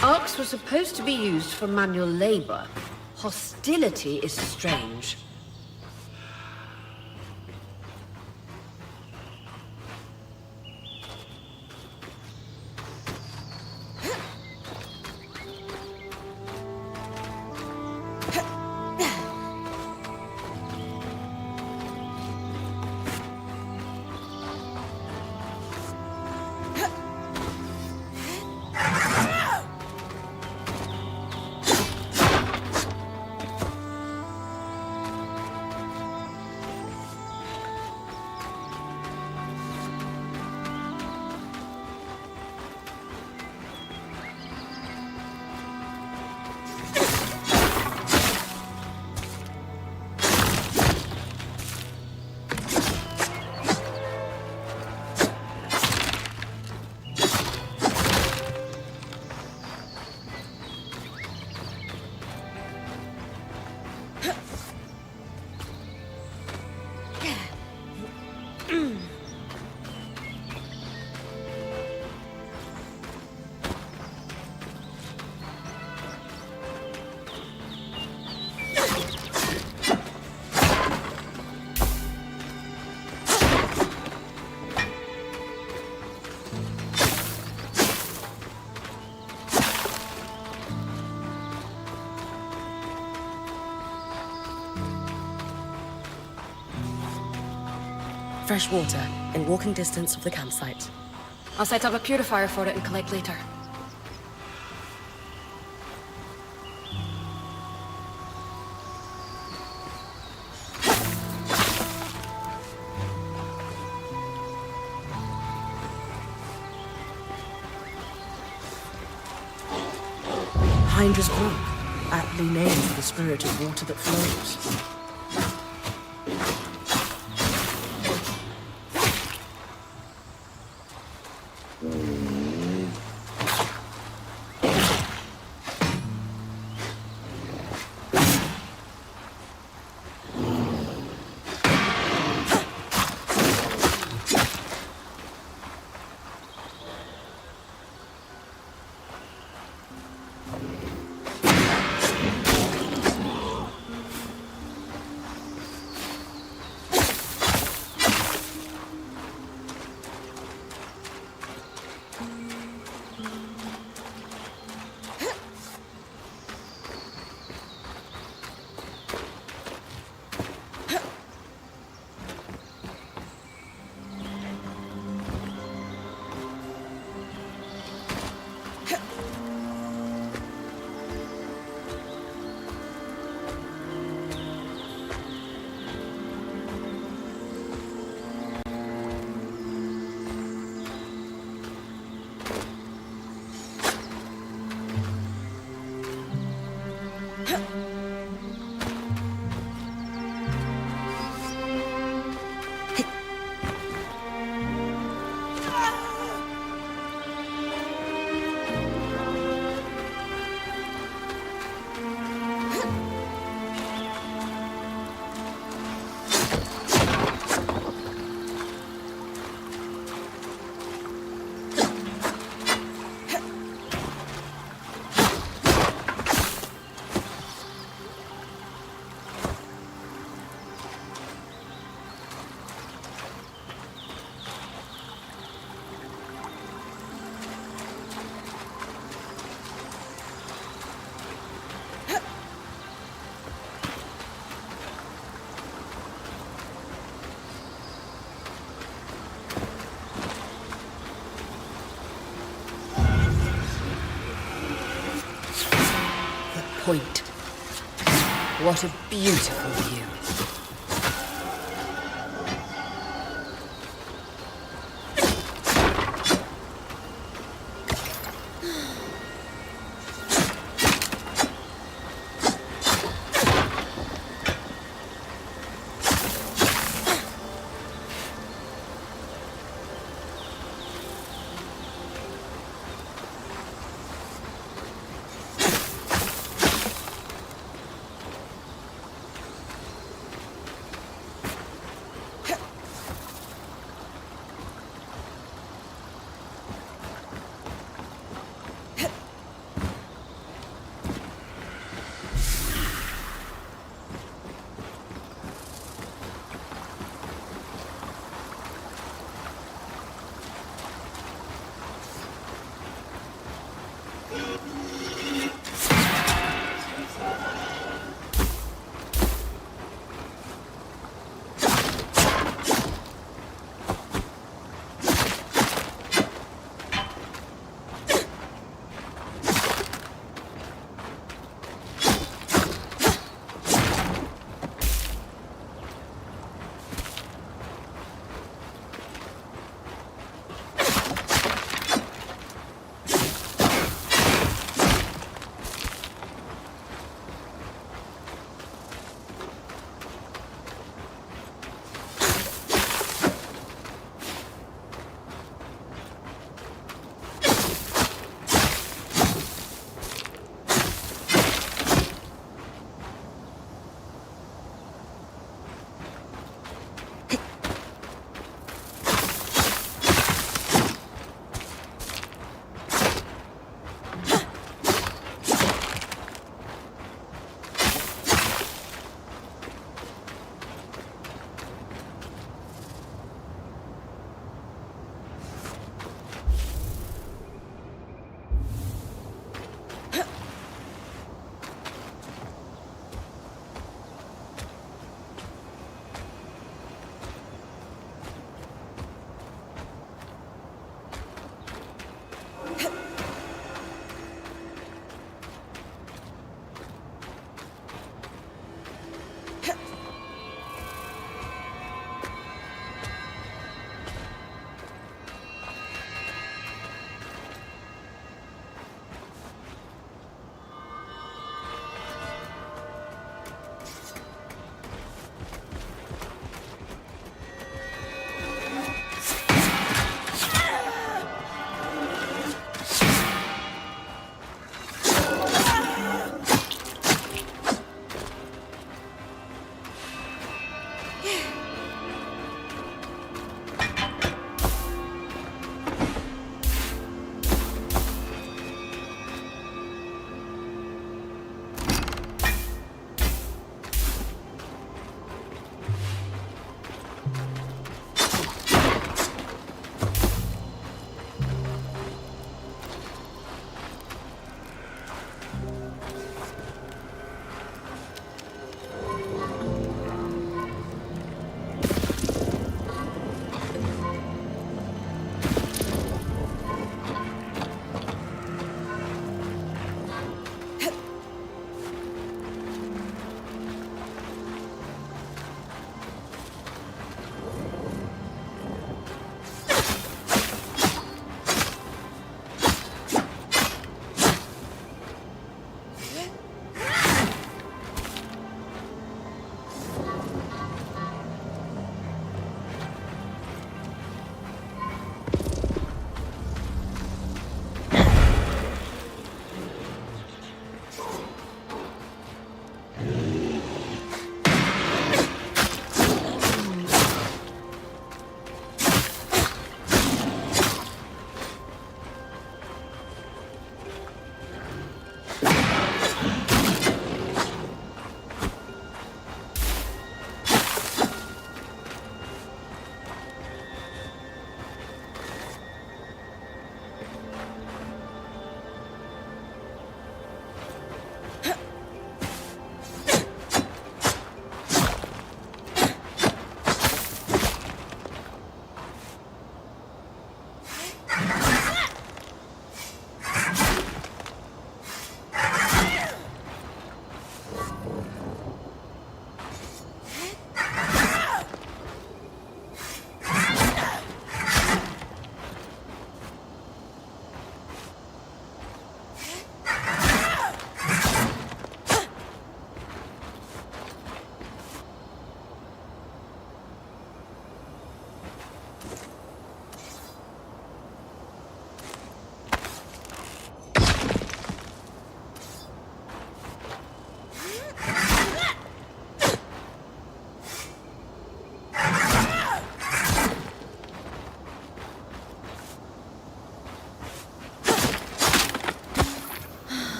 Arcs were supposed to be used for manual labor. Hostility is strange. Fresh water, in walking distance of the campsite. I'll set up a purifier for it and collect later. Hydra's Brook, aptly named for the spirit of water that flows. Point. What a beautiful view.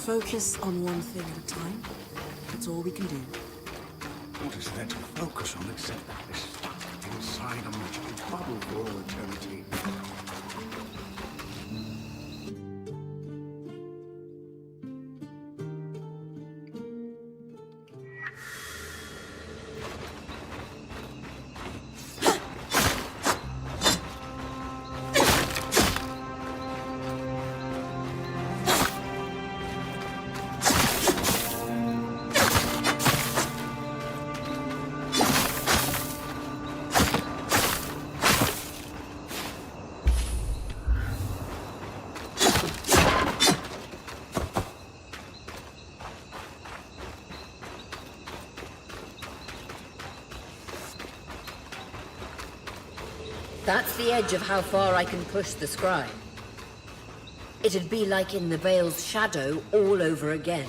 Focus on one thing at a time. That's all we can do. What is there to focus on except that we're stuck inside a magical bubble for all eternity? That's the edge of how far I can push the scribe. It'd be like in the Veil's shadow all over again.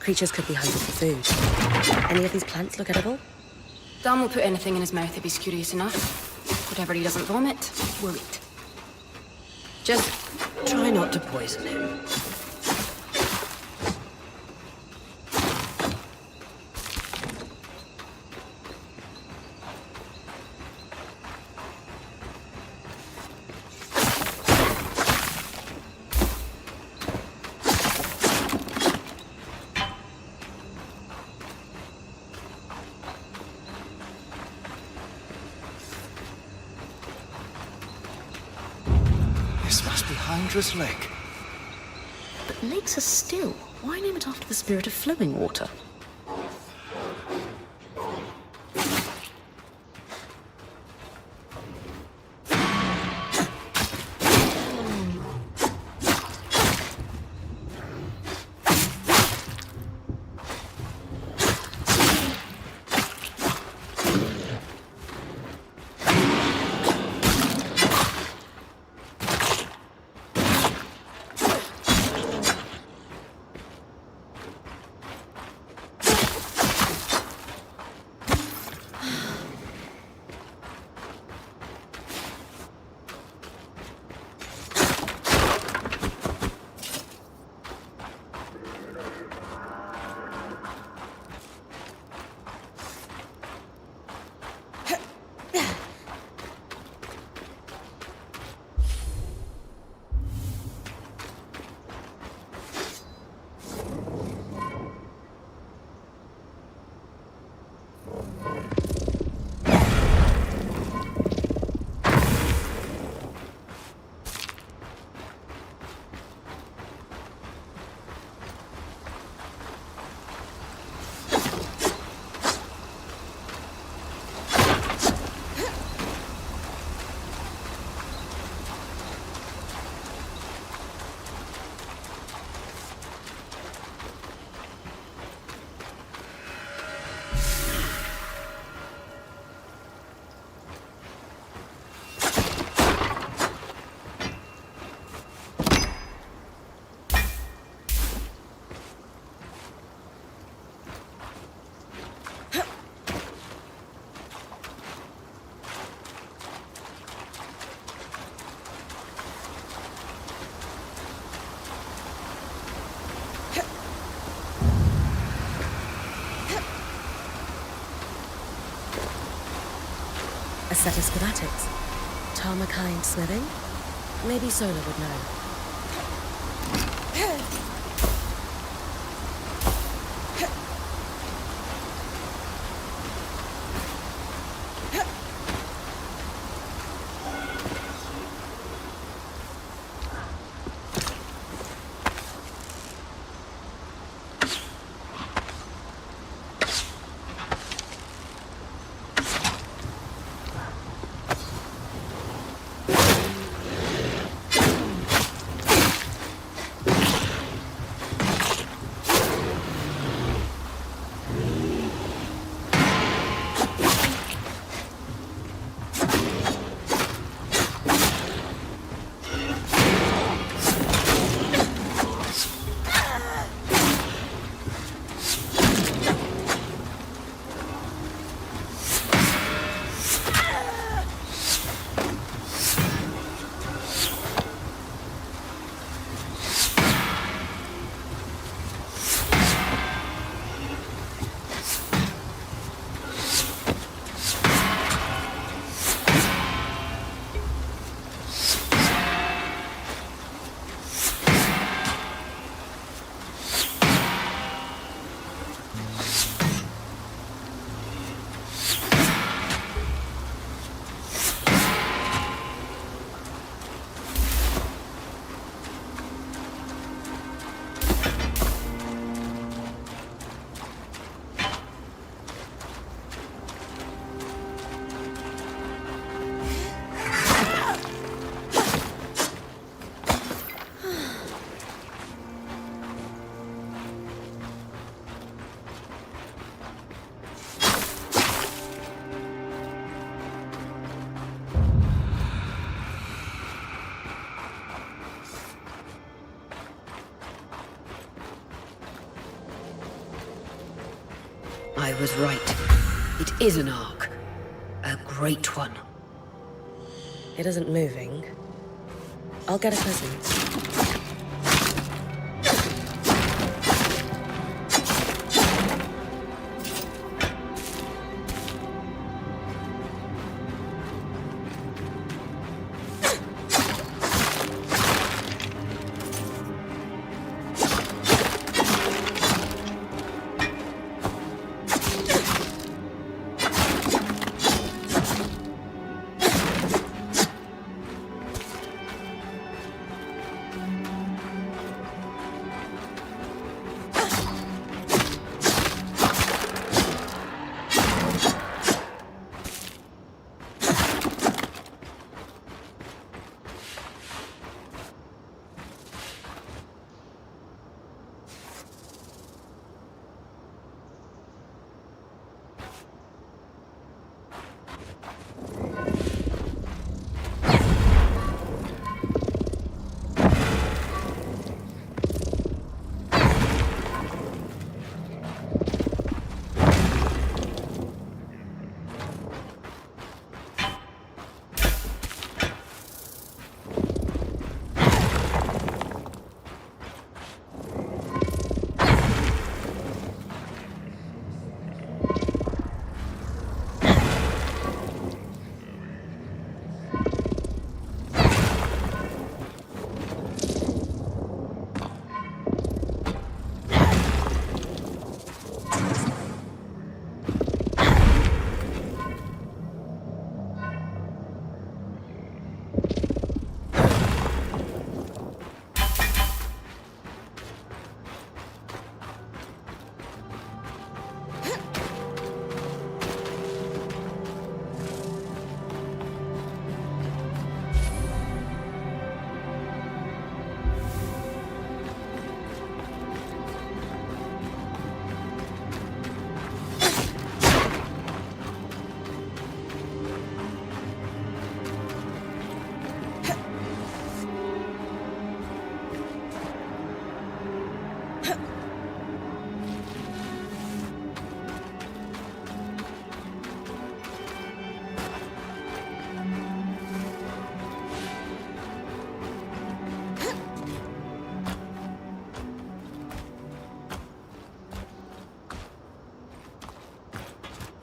Creatures could be hunted for food. Any of these plants look edible? Dan will put anything in his mouth if he's curious enough. Whatever he doesn't vomit, we'll eat. Just try not to poison him. This must be Hydra's Lake. But lakes are still. Why name it after the spirit of flowing water? A set of schematics. Tarmakind smithing? Maybe Sola would know. I was right. It is an ark. A great one. It isn't moving. I'll get a present.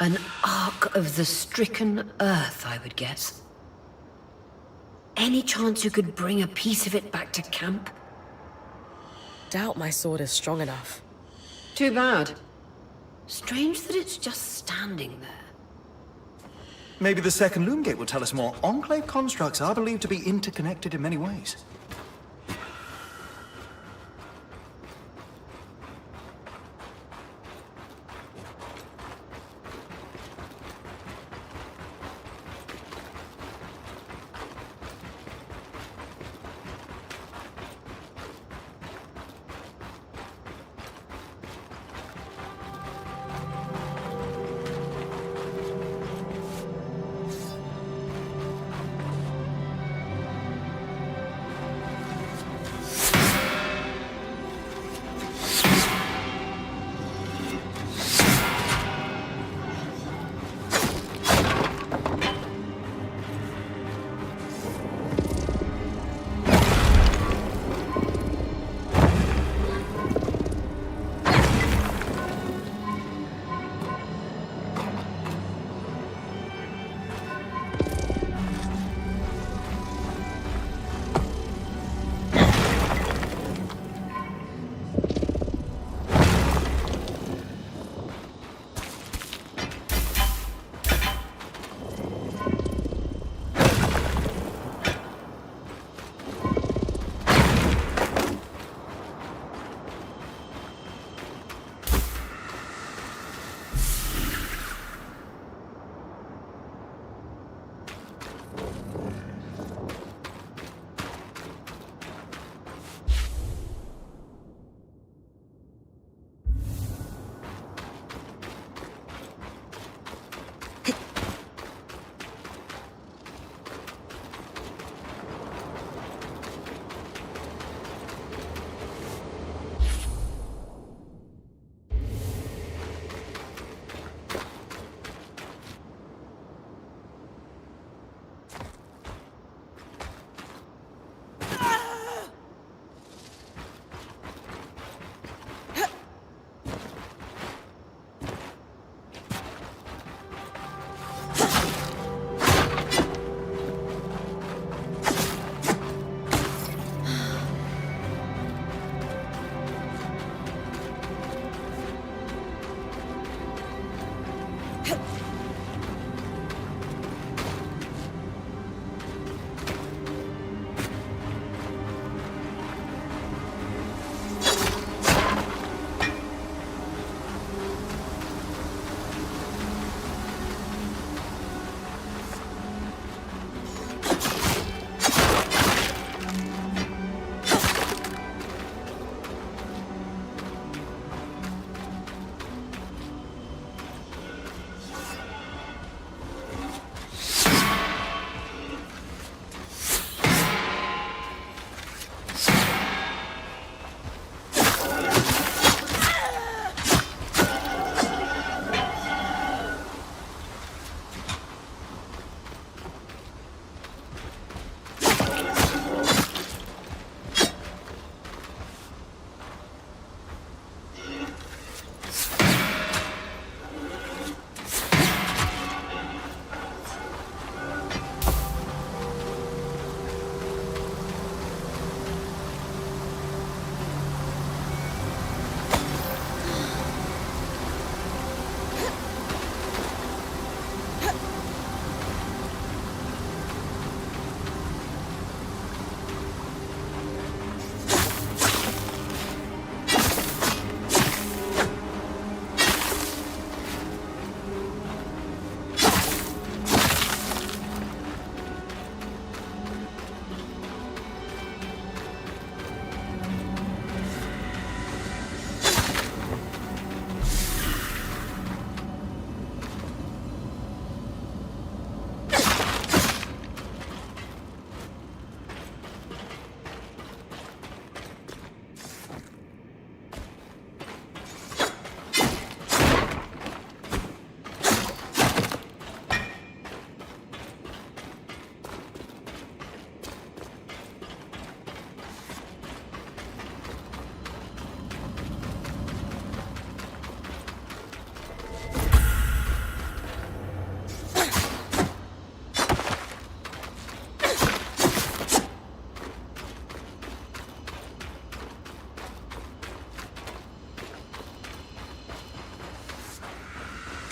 An Ark of the Stricken Earth, I would guess. Any chance you could bring a piece of it back to camp? Doubt my sword is strong enough. Too bad. Strange that it's just standing there. Maybe the second loom gate will tell us more. Enclave constructs are believed to be interconnected in many ways.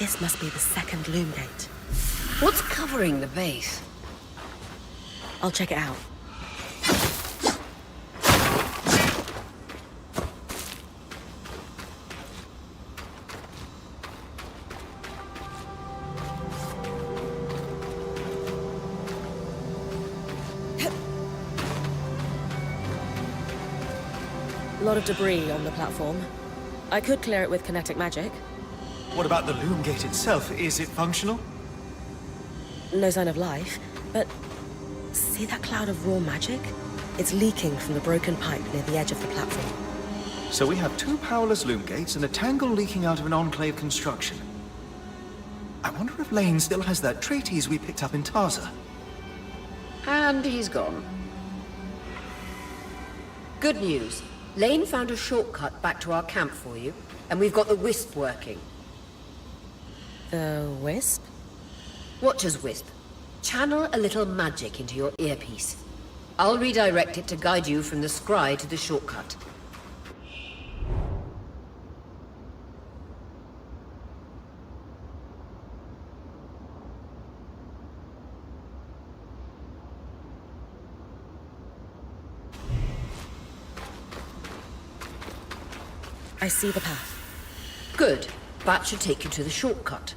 This must be the second loom gate. What's covering the base? I'll check it out. A lot of debris on the platform. I could clear it with kinetic magic. What about the loom gate itself? Is it functional? No sign of life, but see that cloud of raw magic? It's leaking from the broken pipe near the edge of the platform. So we have two powerless loom gates and a tangle leaking out of an Enclave construction. I wonder if Lane still has that treatise we picked up in Taza. And he's gone. Good news. Lane found a shortcut back to our camp for you, and we've got the Wisp working. The Wisp? Watch as Wisp. Channel a little magic into your earpiece. I'll redirect it to guide you from the scry to the shortcut. I see the path. Good. That should take you to the shortcut.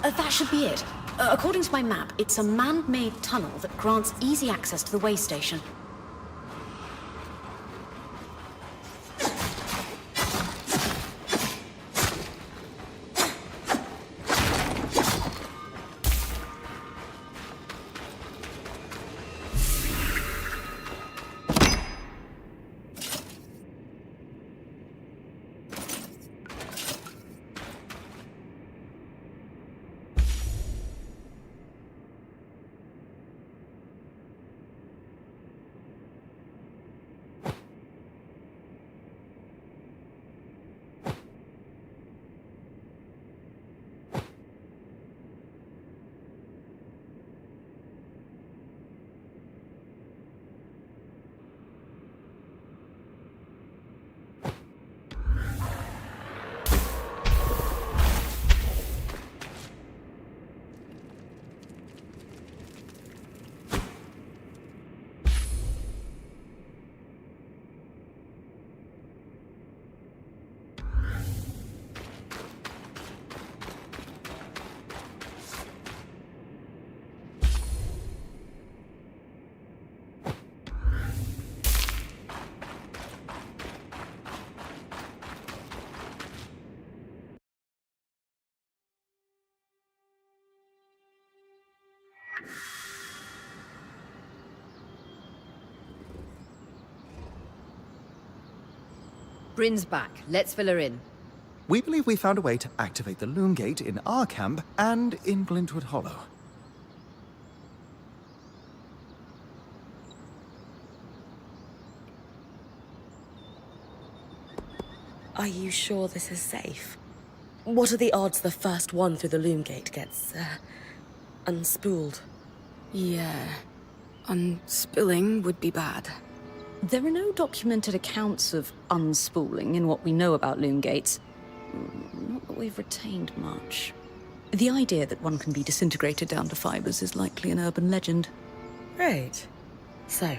That should be it. According to my map, it's a man-made tunnel that grants easy access to the way station. Bryn's back. Let's fill her in. We believe we found a way to activate the Loom Gate in our camp and in Glintwood Hollow. Are you sure this is safe? What are the odds the first one through the Loom Gate gets, unspooled? Yeah. Unspilling would be bad. There are no documented accounts of unspooling in what we know about loom gates. Not that we've retained much. The idea that one can be disintegrated down to fibers is likely an urban legend. Right. So,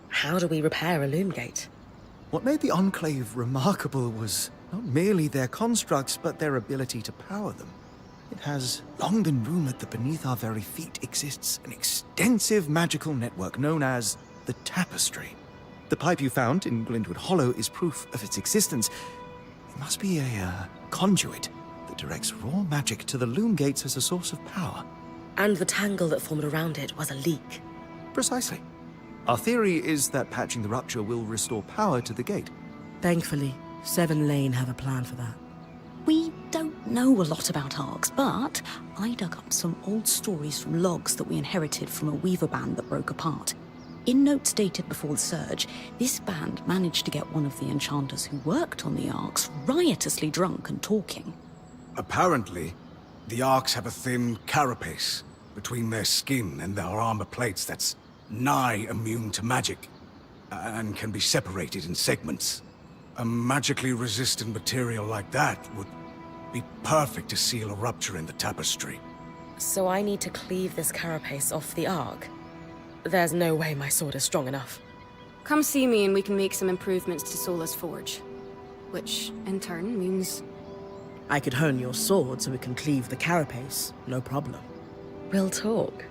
how do we repair a Loom Gate? What made the Enclave remarkable was not merely their constructs, but their ability to power them. It has long been rumored that beneath our very feet exists an extensive magical network known as the Tapestry. The pipe you found in Glintwood Hollow is proof of its existence. It must be a conduit that directs raw magic to the Loom Gates as a source of power. And the tangle that formed around it was a leak. Precisely. Our theory is that patching the rupture will restore power to the gate. Thankfully, Seven Lane have a plan for that. We don't know a lot about arcs, but I dug up some old stories from logs that we inherited from a weaver band that broke apart. In notes dated before the Surge, this band managed to get one of the enchanters who worked on the arcs riotously drunk and talking. Apparently, the Arks have a thin carapace between their skin and their armor plates that's nigh immune to magic, and can be separated in segments. A magically resistant material like that would be perfect to seal a rupture in the tapestry. So I need to cleave this carapace off the Ark? There's no way my sword is strong enough. Come see me and we can make some improvements to Sola's forge. Which, in turn, means... I could hone your sword so we can cleave the carapace, no problem. We'll talk.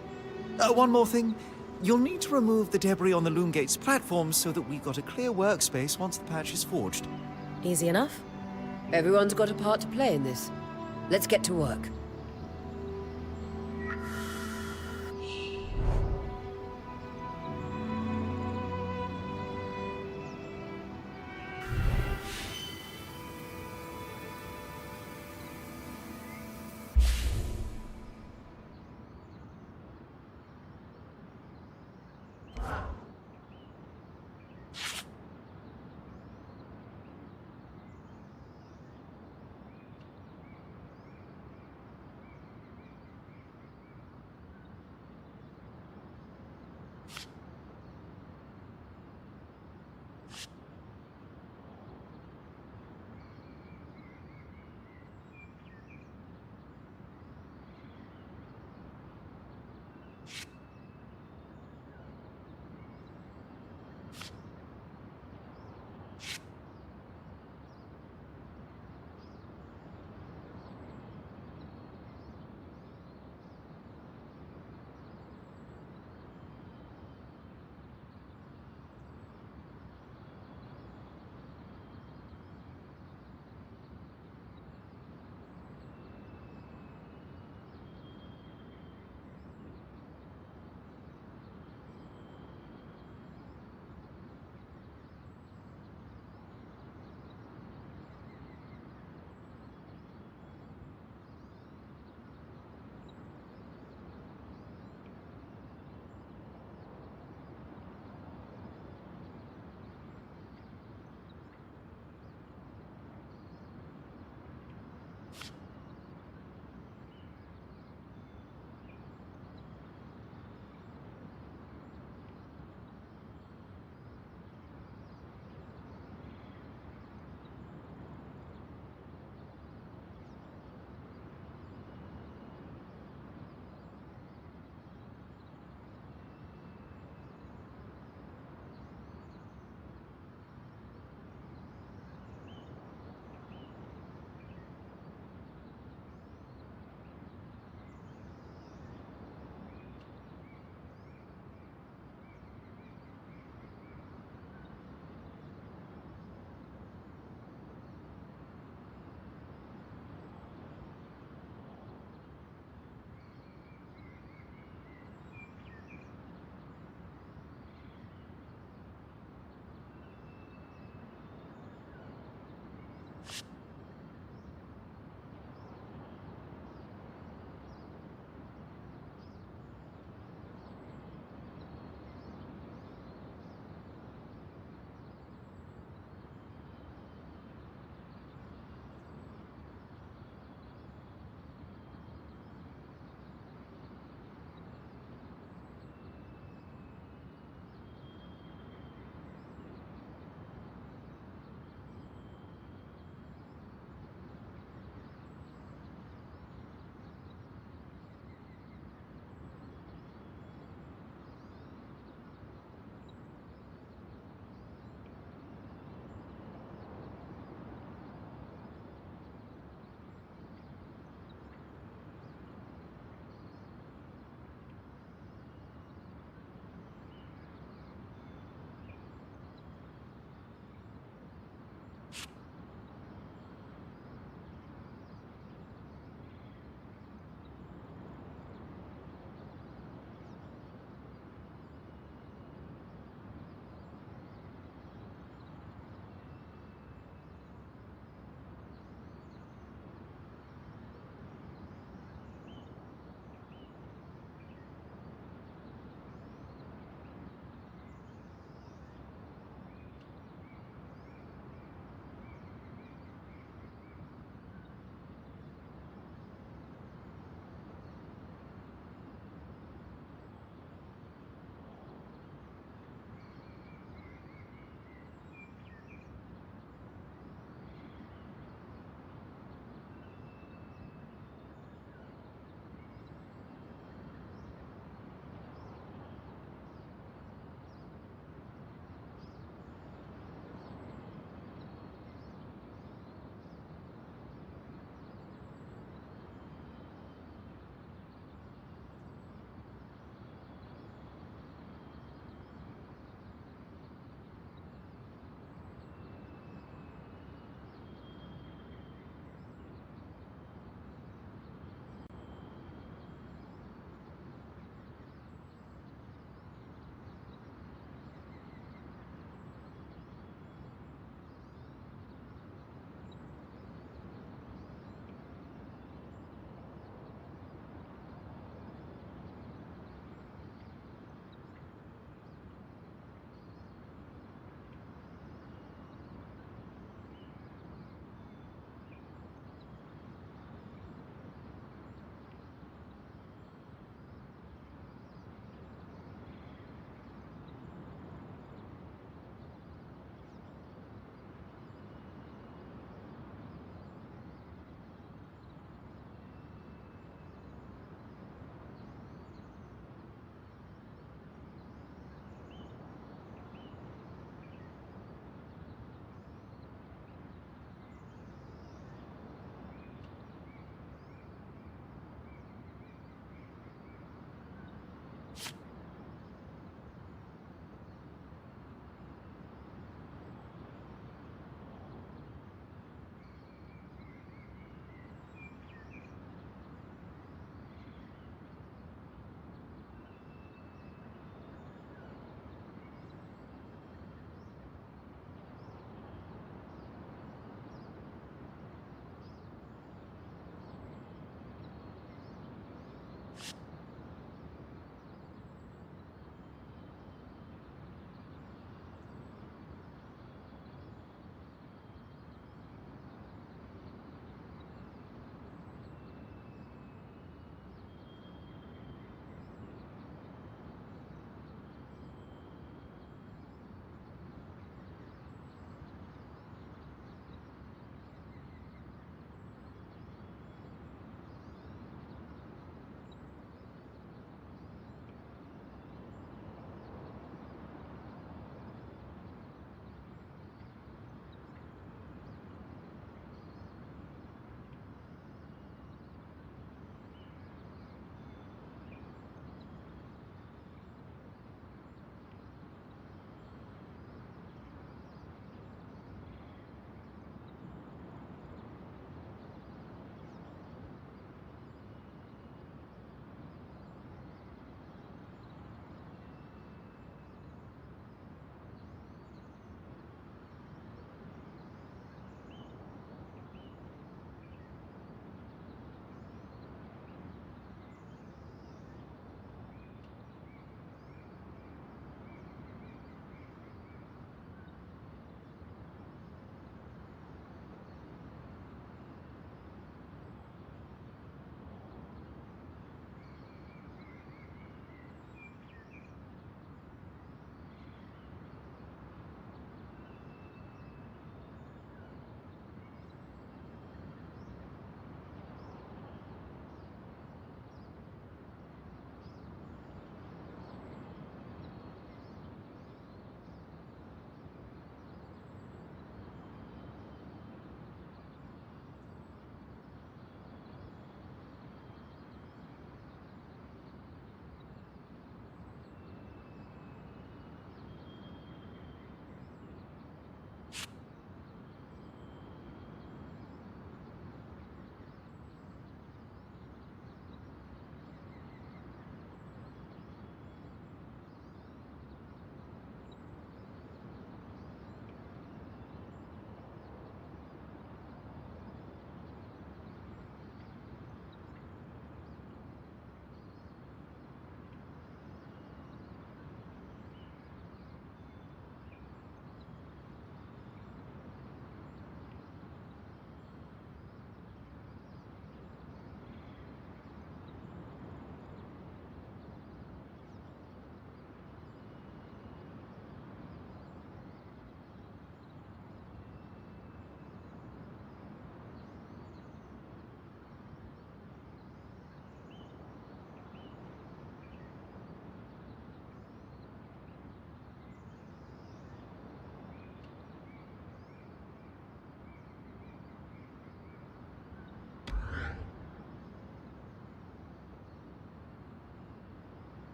One more thing. You'll need to remove the debris on the Loom Gate's platform so that we've got a clear workspace once the patch is forged. Easy enough? Everyone's got a part to play in this. Let's get to work.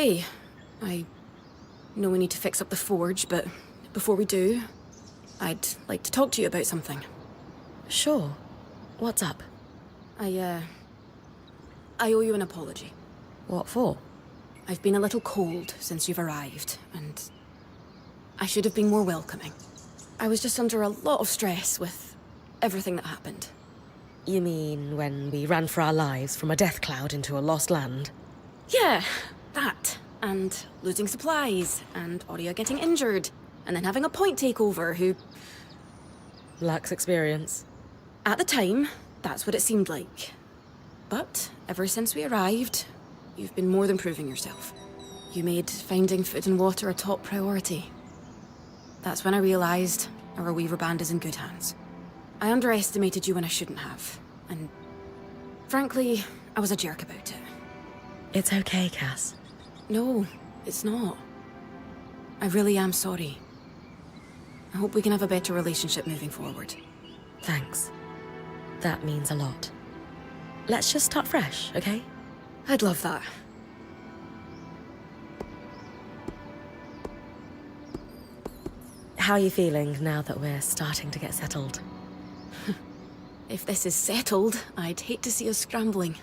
Hey, I know we need to fix up the forge, but before we do, I'd like to talk to you about something. Sure. What's up? I owe you an apology. What for? I've been a little cold since you've arrived, and I should have been more welcoming. I was just under a lot of stress with everything that happened. You mean when we ran for our lives from a death cloud into a lost land? Yeah, that. And losing supplies, and Aurea getting injured, and then having a point takeover who... Lacks experience. At the time, that's what it seemed like. But ever since we arrived, you've been more than proving yourself. You made finding food and water a top priority. That's when I realized our Weaver Band is in good hands. I underestimated you when I shouldn't have, and frankly, I was a jerk about it. It's okay, Cass. No, it's not. I really am sorry. I hope we can have a better relationship moving forward. Thanks. That means a lot. Let's just start fresh, okay? I'd love that. How are you feeling now that we're starting to get settled? If this is settled, I'd hate to see us scrambling.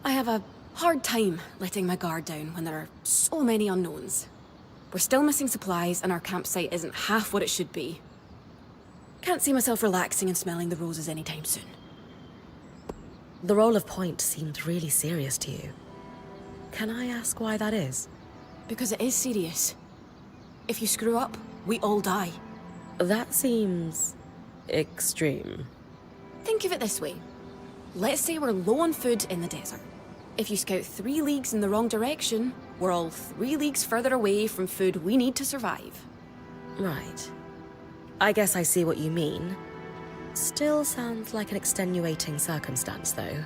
I have a hard time letting my guard down when there are so many unknowns. We're still missing supplies and our campsite isn't half what it should be. Can't see myself relaxing and smelling the roses anytime soon. The role of point seemed really serious to you. Can I ask why that is? Because it is serious. If you screw up, we all die. That seems... extreme. Think of it this way. Let's say we're low on food in the desert. If you scout 3 leagues in the wrong direction, we're all 3 leagues further away from food we need to survive. Right. I guess I see what you mean. Still sounds like an extenuating circumstance, though.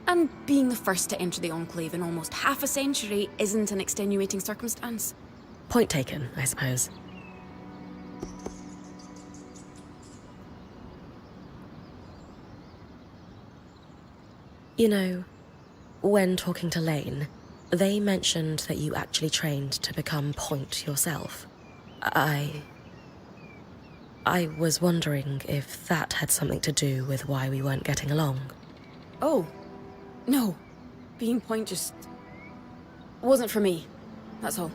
And being the first to enter the Enclave in almost half a century isn't an extenuating circumstance. Point taken, I suppose. You know, when talking to Lane, they mentioned that you actually trained to become point yourself. I was wondering if that had something to do with why we weren't getting along. Oh, no. Being point just... wasn't for me. That's all.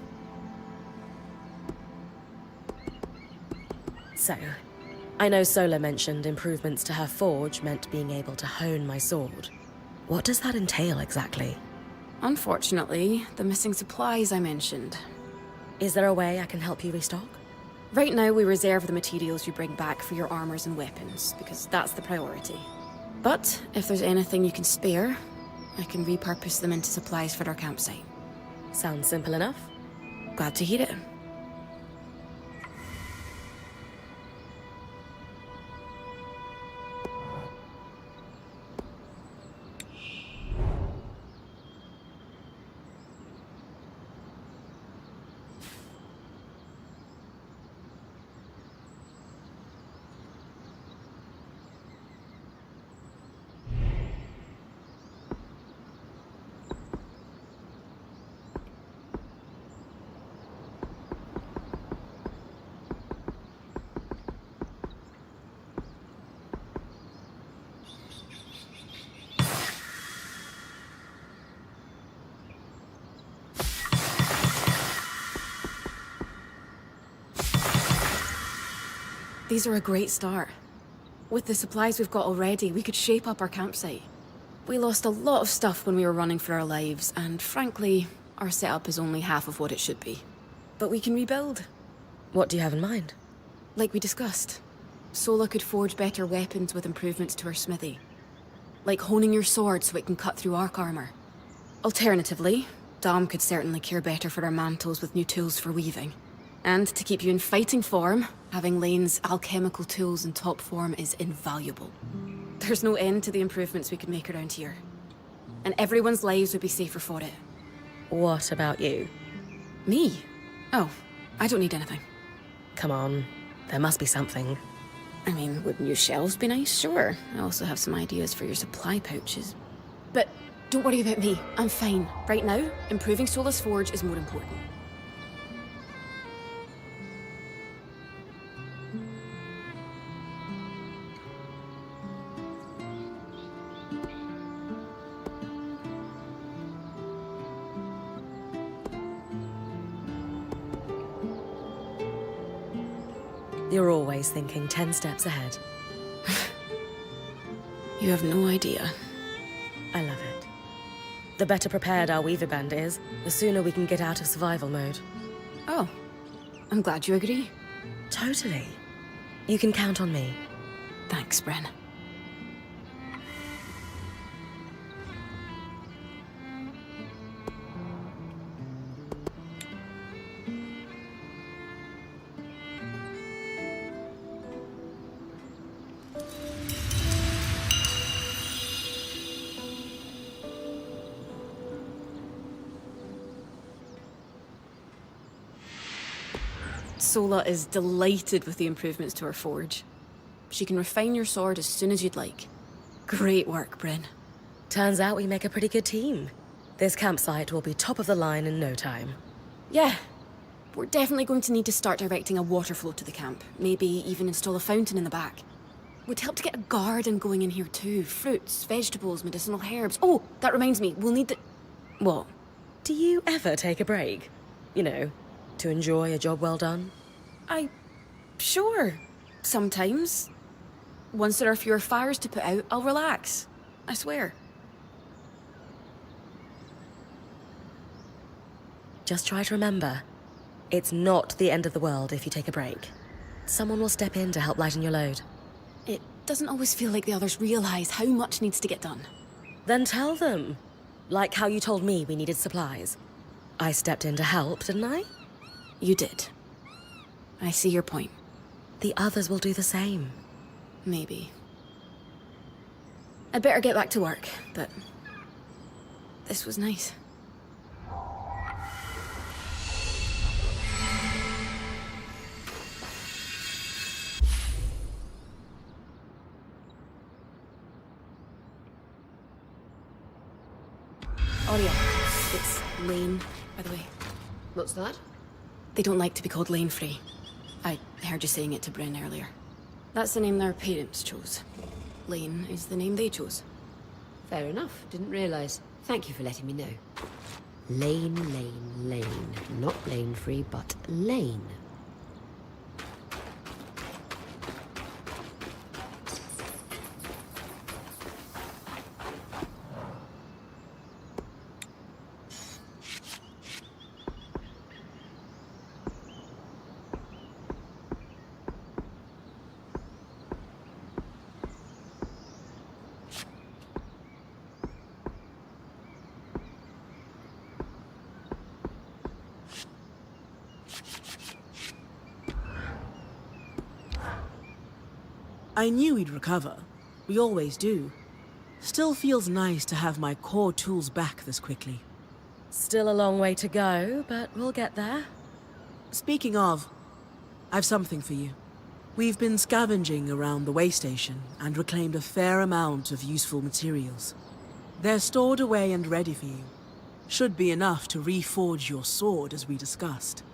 So, I know Sola mentioned improvements to her forge meant being able to hone my sword. What does that entail exactly? Unfortunately, the missing supplies I mentioned. Is there a way I can help you restock? Right now, we reserve the materials you bring back for your armors and weapons, because that's the priority. But if there's anything you can spare, I can repurpose them into supplies for our campsite. Sounds simple enough. Glad to hear it. These are a great start. With the supplies we've got already, we could shape up our campsite. We lost a lot of stuff when we were running for our lives, and frankly, our setup is only half of what it should be. But we can rebuild. What do you have in mind? Like we discussed, Sola could forge better weapons with improvements to her smithy. Like honing your sword so it can cut through arc armor. Alternatively, Dom could certainly care better for our mantles with new tools for weaving. And to keep you in fighting form, having Lane's alchemical tools in top form is invaluable. There's no end to the improvements we could make around here. And everyone's lives would be safer for it. What about you? Me? Oh, I don't need anything. Come on, there must be something. I mean, would new shelves be nice? Sure. I also have some ideas for your supply pouches. But Don't worry about me. I'm fine. Right now, improving Sola's forge is more important. You're always thinking 10 steps ahead. You have no idea. I love it. The better prepared our Weaver Band is, the sooner we can get out of survival mode. Oh, I'm glad you agree. Totally. You can count on me. Thanks, Bren. Sola is delighted with the improvements to her forge. She can refine your sword as soon as you'd like. Great work, Bryn. Turns out we make a pretty good team. This campsite will be top of the line in no time. Yeah. We're definitely going to need to start directing a water flow to the camp. Maybe even install a fountain in the back. Would help to get a garden going in here too. Fruits, vegetables, medicinal herbs. Oh, that reminds me, we'll need the... What? Do you ever take a break? You know, to enjoy a job well done? Sure. Sometimes. Once there are fewer fires to put out, I'll relax. I swear. Just try to remember, it's not the end of the world if you take a break. Someone will step in to help lighten your load. It doesn't always feel like the others realize how much needs to get done. Then tell them. Like how you told me we needed supplies. I stepped in to help, didn't I? You did. I see your point. The others will do the same. Maybe. I'd better get back to work, but... this was nice. Aria, it's Lane, by the way. What's that? They don't like to be called Lane Free. I heard you saying it to Bryn earlier. That's the name their parents chose. Lane is the name they chose. Fair enough. Didn't realise. Thank you for letting me know. Lane, Lane, Lane. Not Lane Free, but Lane. I knew we'd recover. We always do. Still feels nice to have my core tools back this quickly. Still a long way to go, but we'll get there. Speaking of, I've something for you. We've been scavenging around the way station and reclaimed a fair amount of useful materials. They're stored away and ready for you. Should be enough to reforge your sword as we discussed.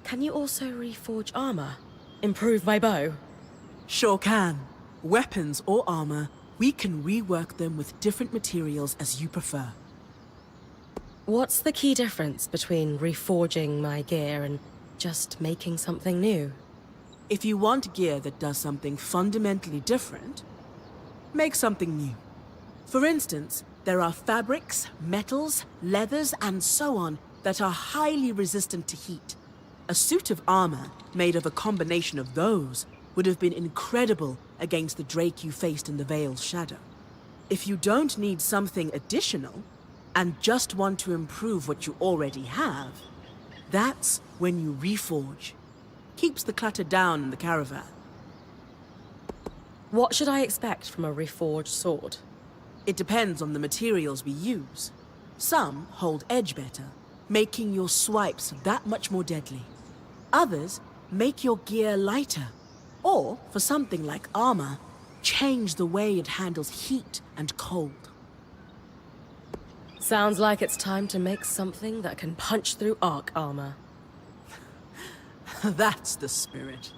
Can you also reforge armor? Improve my bow? Sure can. Weapons or armor, we can rework them with different materials as you prefer. What's the key difference between reforging my gear and just making something new? If you want gear that does something fundamentally different, make something new. For instance, there are fabrics, metals, leathers, and so on that are highly resistant to heat. A suit of armor made of a combination of those would have been incredible against the Drake you faced in the Vale's shadow. If you don't need something additional, and just want to improve what you already have, that's when you reforge. Keeps the clutter down in the caravan. What should I expect from a reforged sword? It depends on the materials we use. Some hold edge better, making your swipes that much more deadly. Others make your gear lighter. Or, for something like armor, change the way it handles heat and cold. Sounds like it's time to make something that can punch through arc armor. That's the spirit.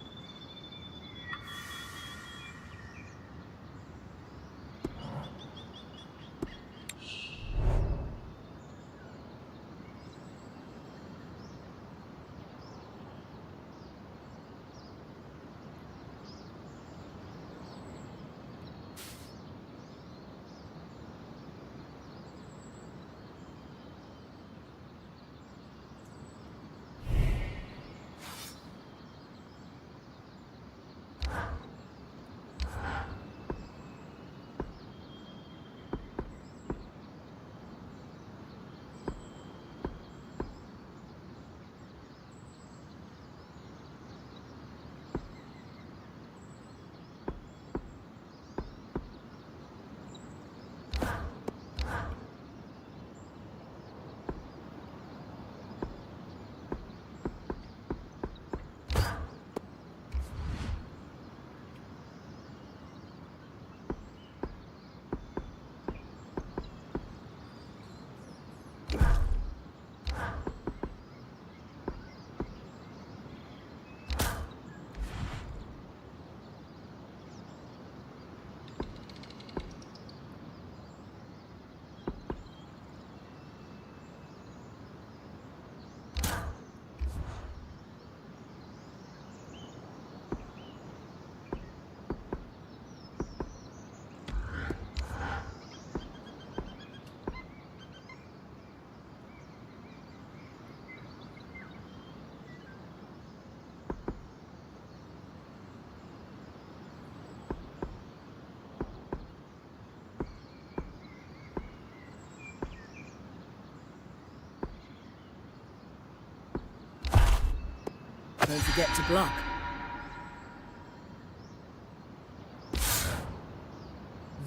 Don't forget to block.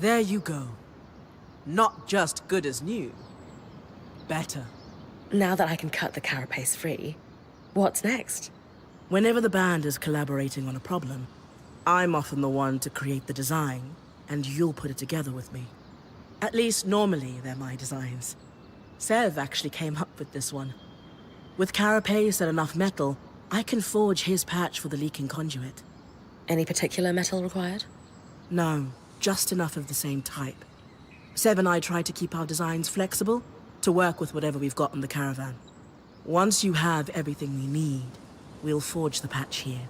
There you go. Not just good as new. Better. Now that I can cut the carapace free, what's next? Whenever the band is collaborating on a problem, I'm often the one to create the design, and you'll put it together with me. At least, normally, they're my designs. Sev actually came up with this one. With carapace and enough metal, I can forge his patch for the leaking conduit. Any particular metal required? No, just enough of the same type. Sev and I try to keep our designs flexible, to work with whatever we've got in the caravan. Once you have everything we need, we'll forge the patch here.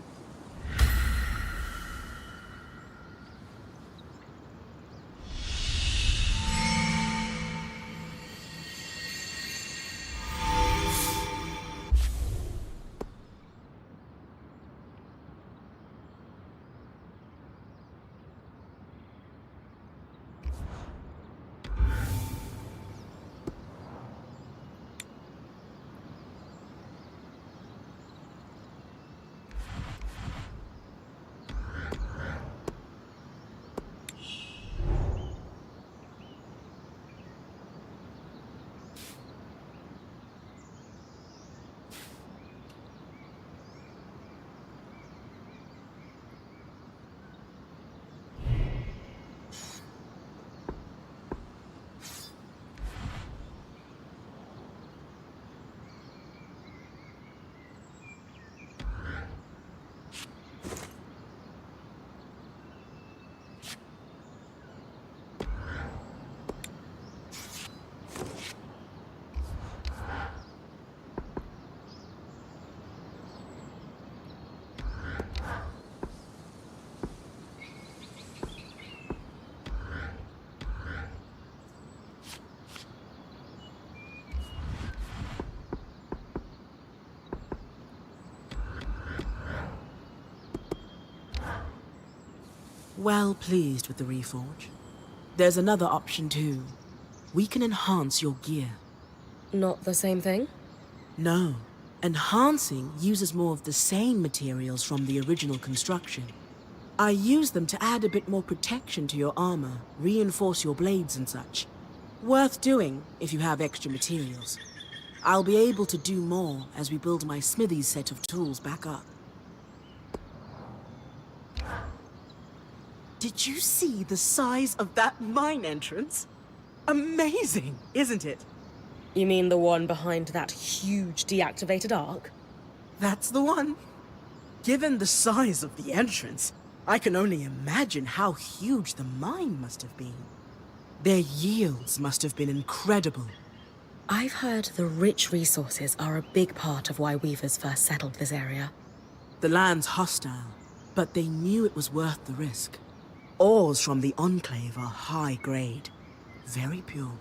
Well pleased with the reforge. There's another option too. We can enhance your gear. Not the same thing? No. Enhancing uses more of the same materials from the original construction. I use them to add a bit more protection to your armor, reinforce your blades and such. Worth doing if you have extra materials. I'll be able to do more as we build my smithy's set of tools back up. Did you see the size of that mine entrance? Amazing, isn't it? You mean the one behind that huge deactivated arc? That's the one. Given the size of the entrance, I can only imagine how huge the mine must have been. Their yields must have been incredible. I've heard the rich resources are a big part of why Weavers first settled this area. The land's hostile, but they knew it was worth the risk. Ores from the Enclave are high grade, very pure.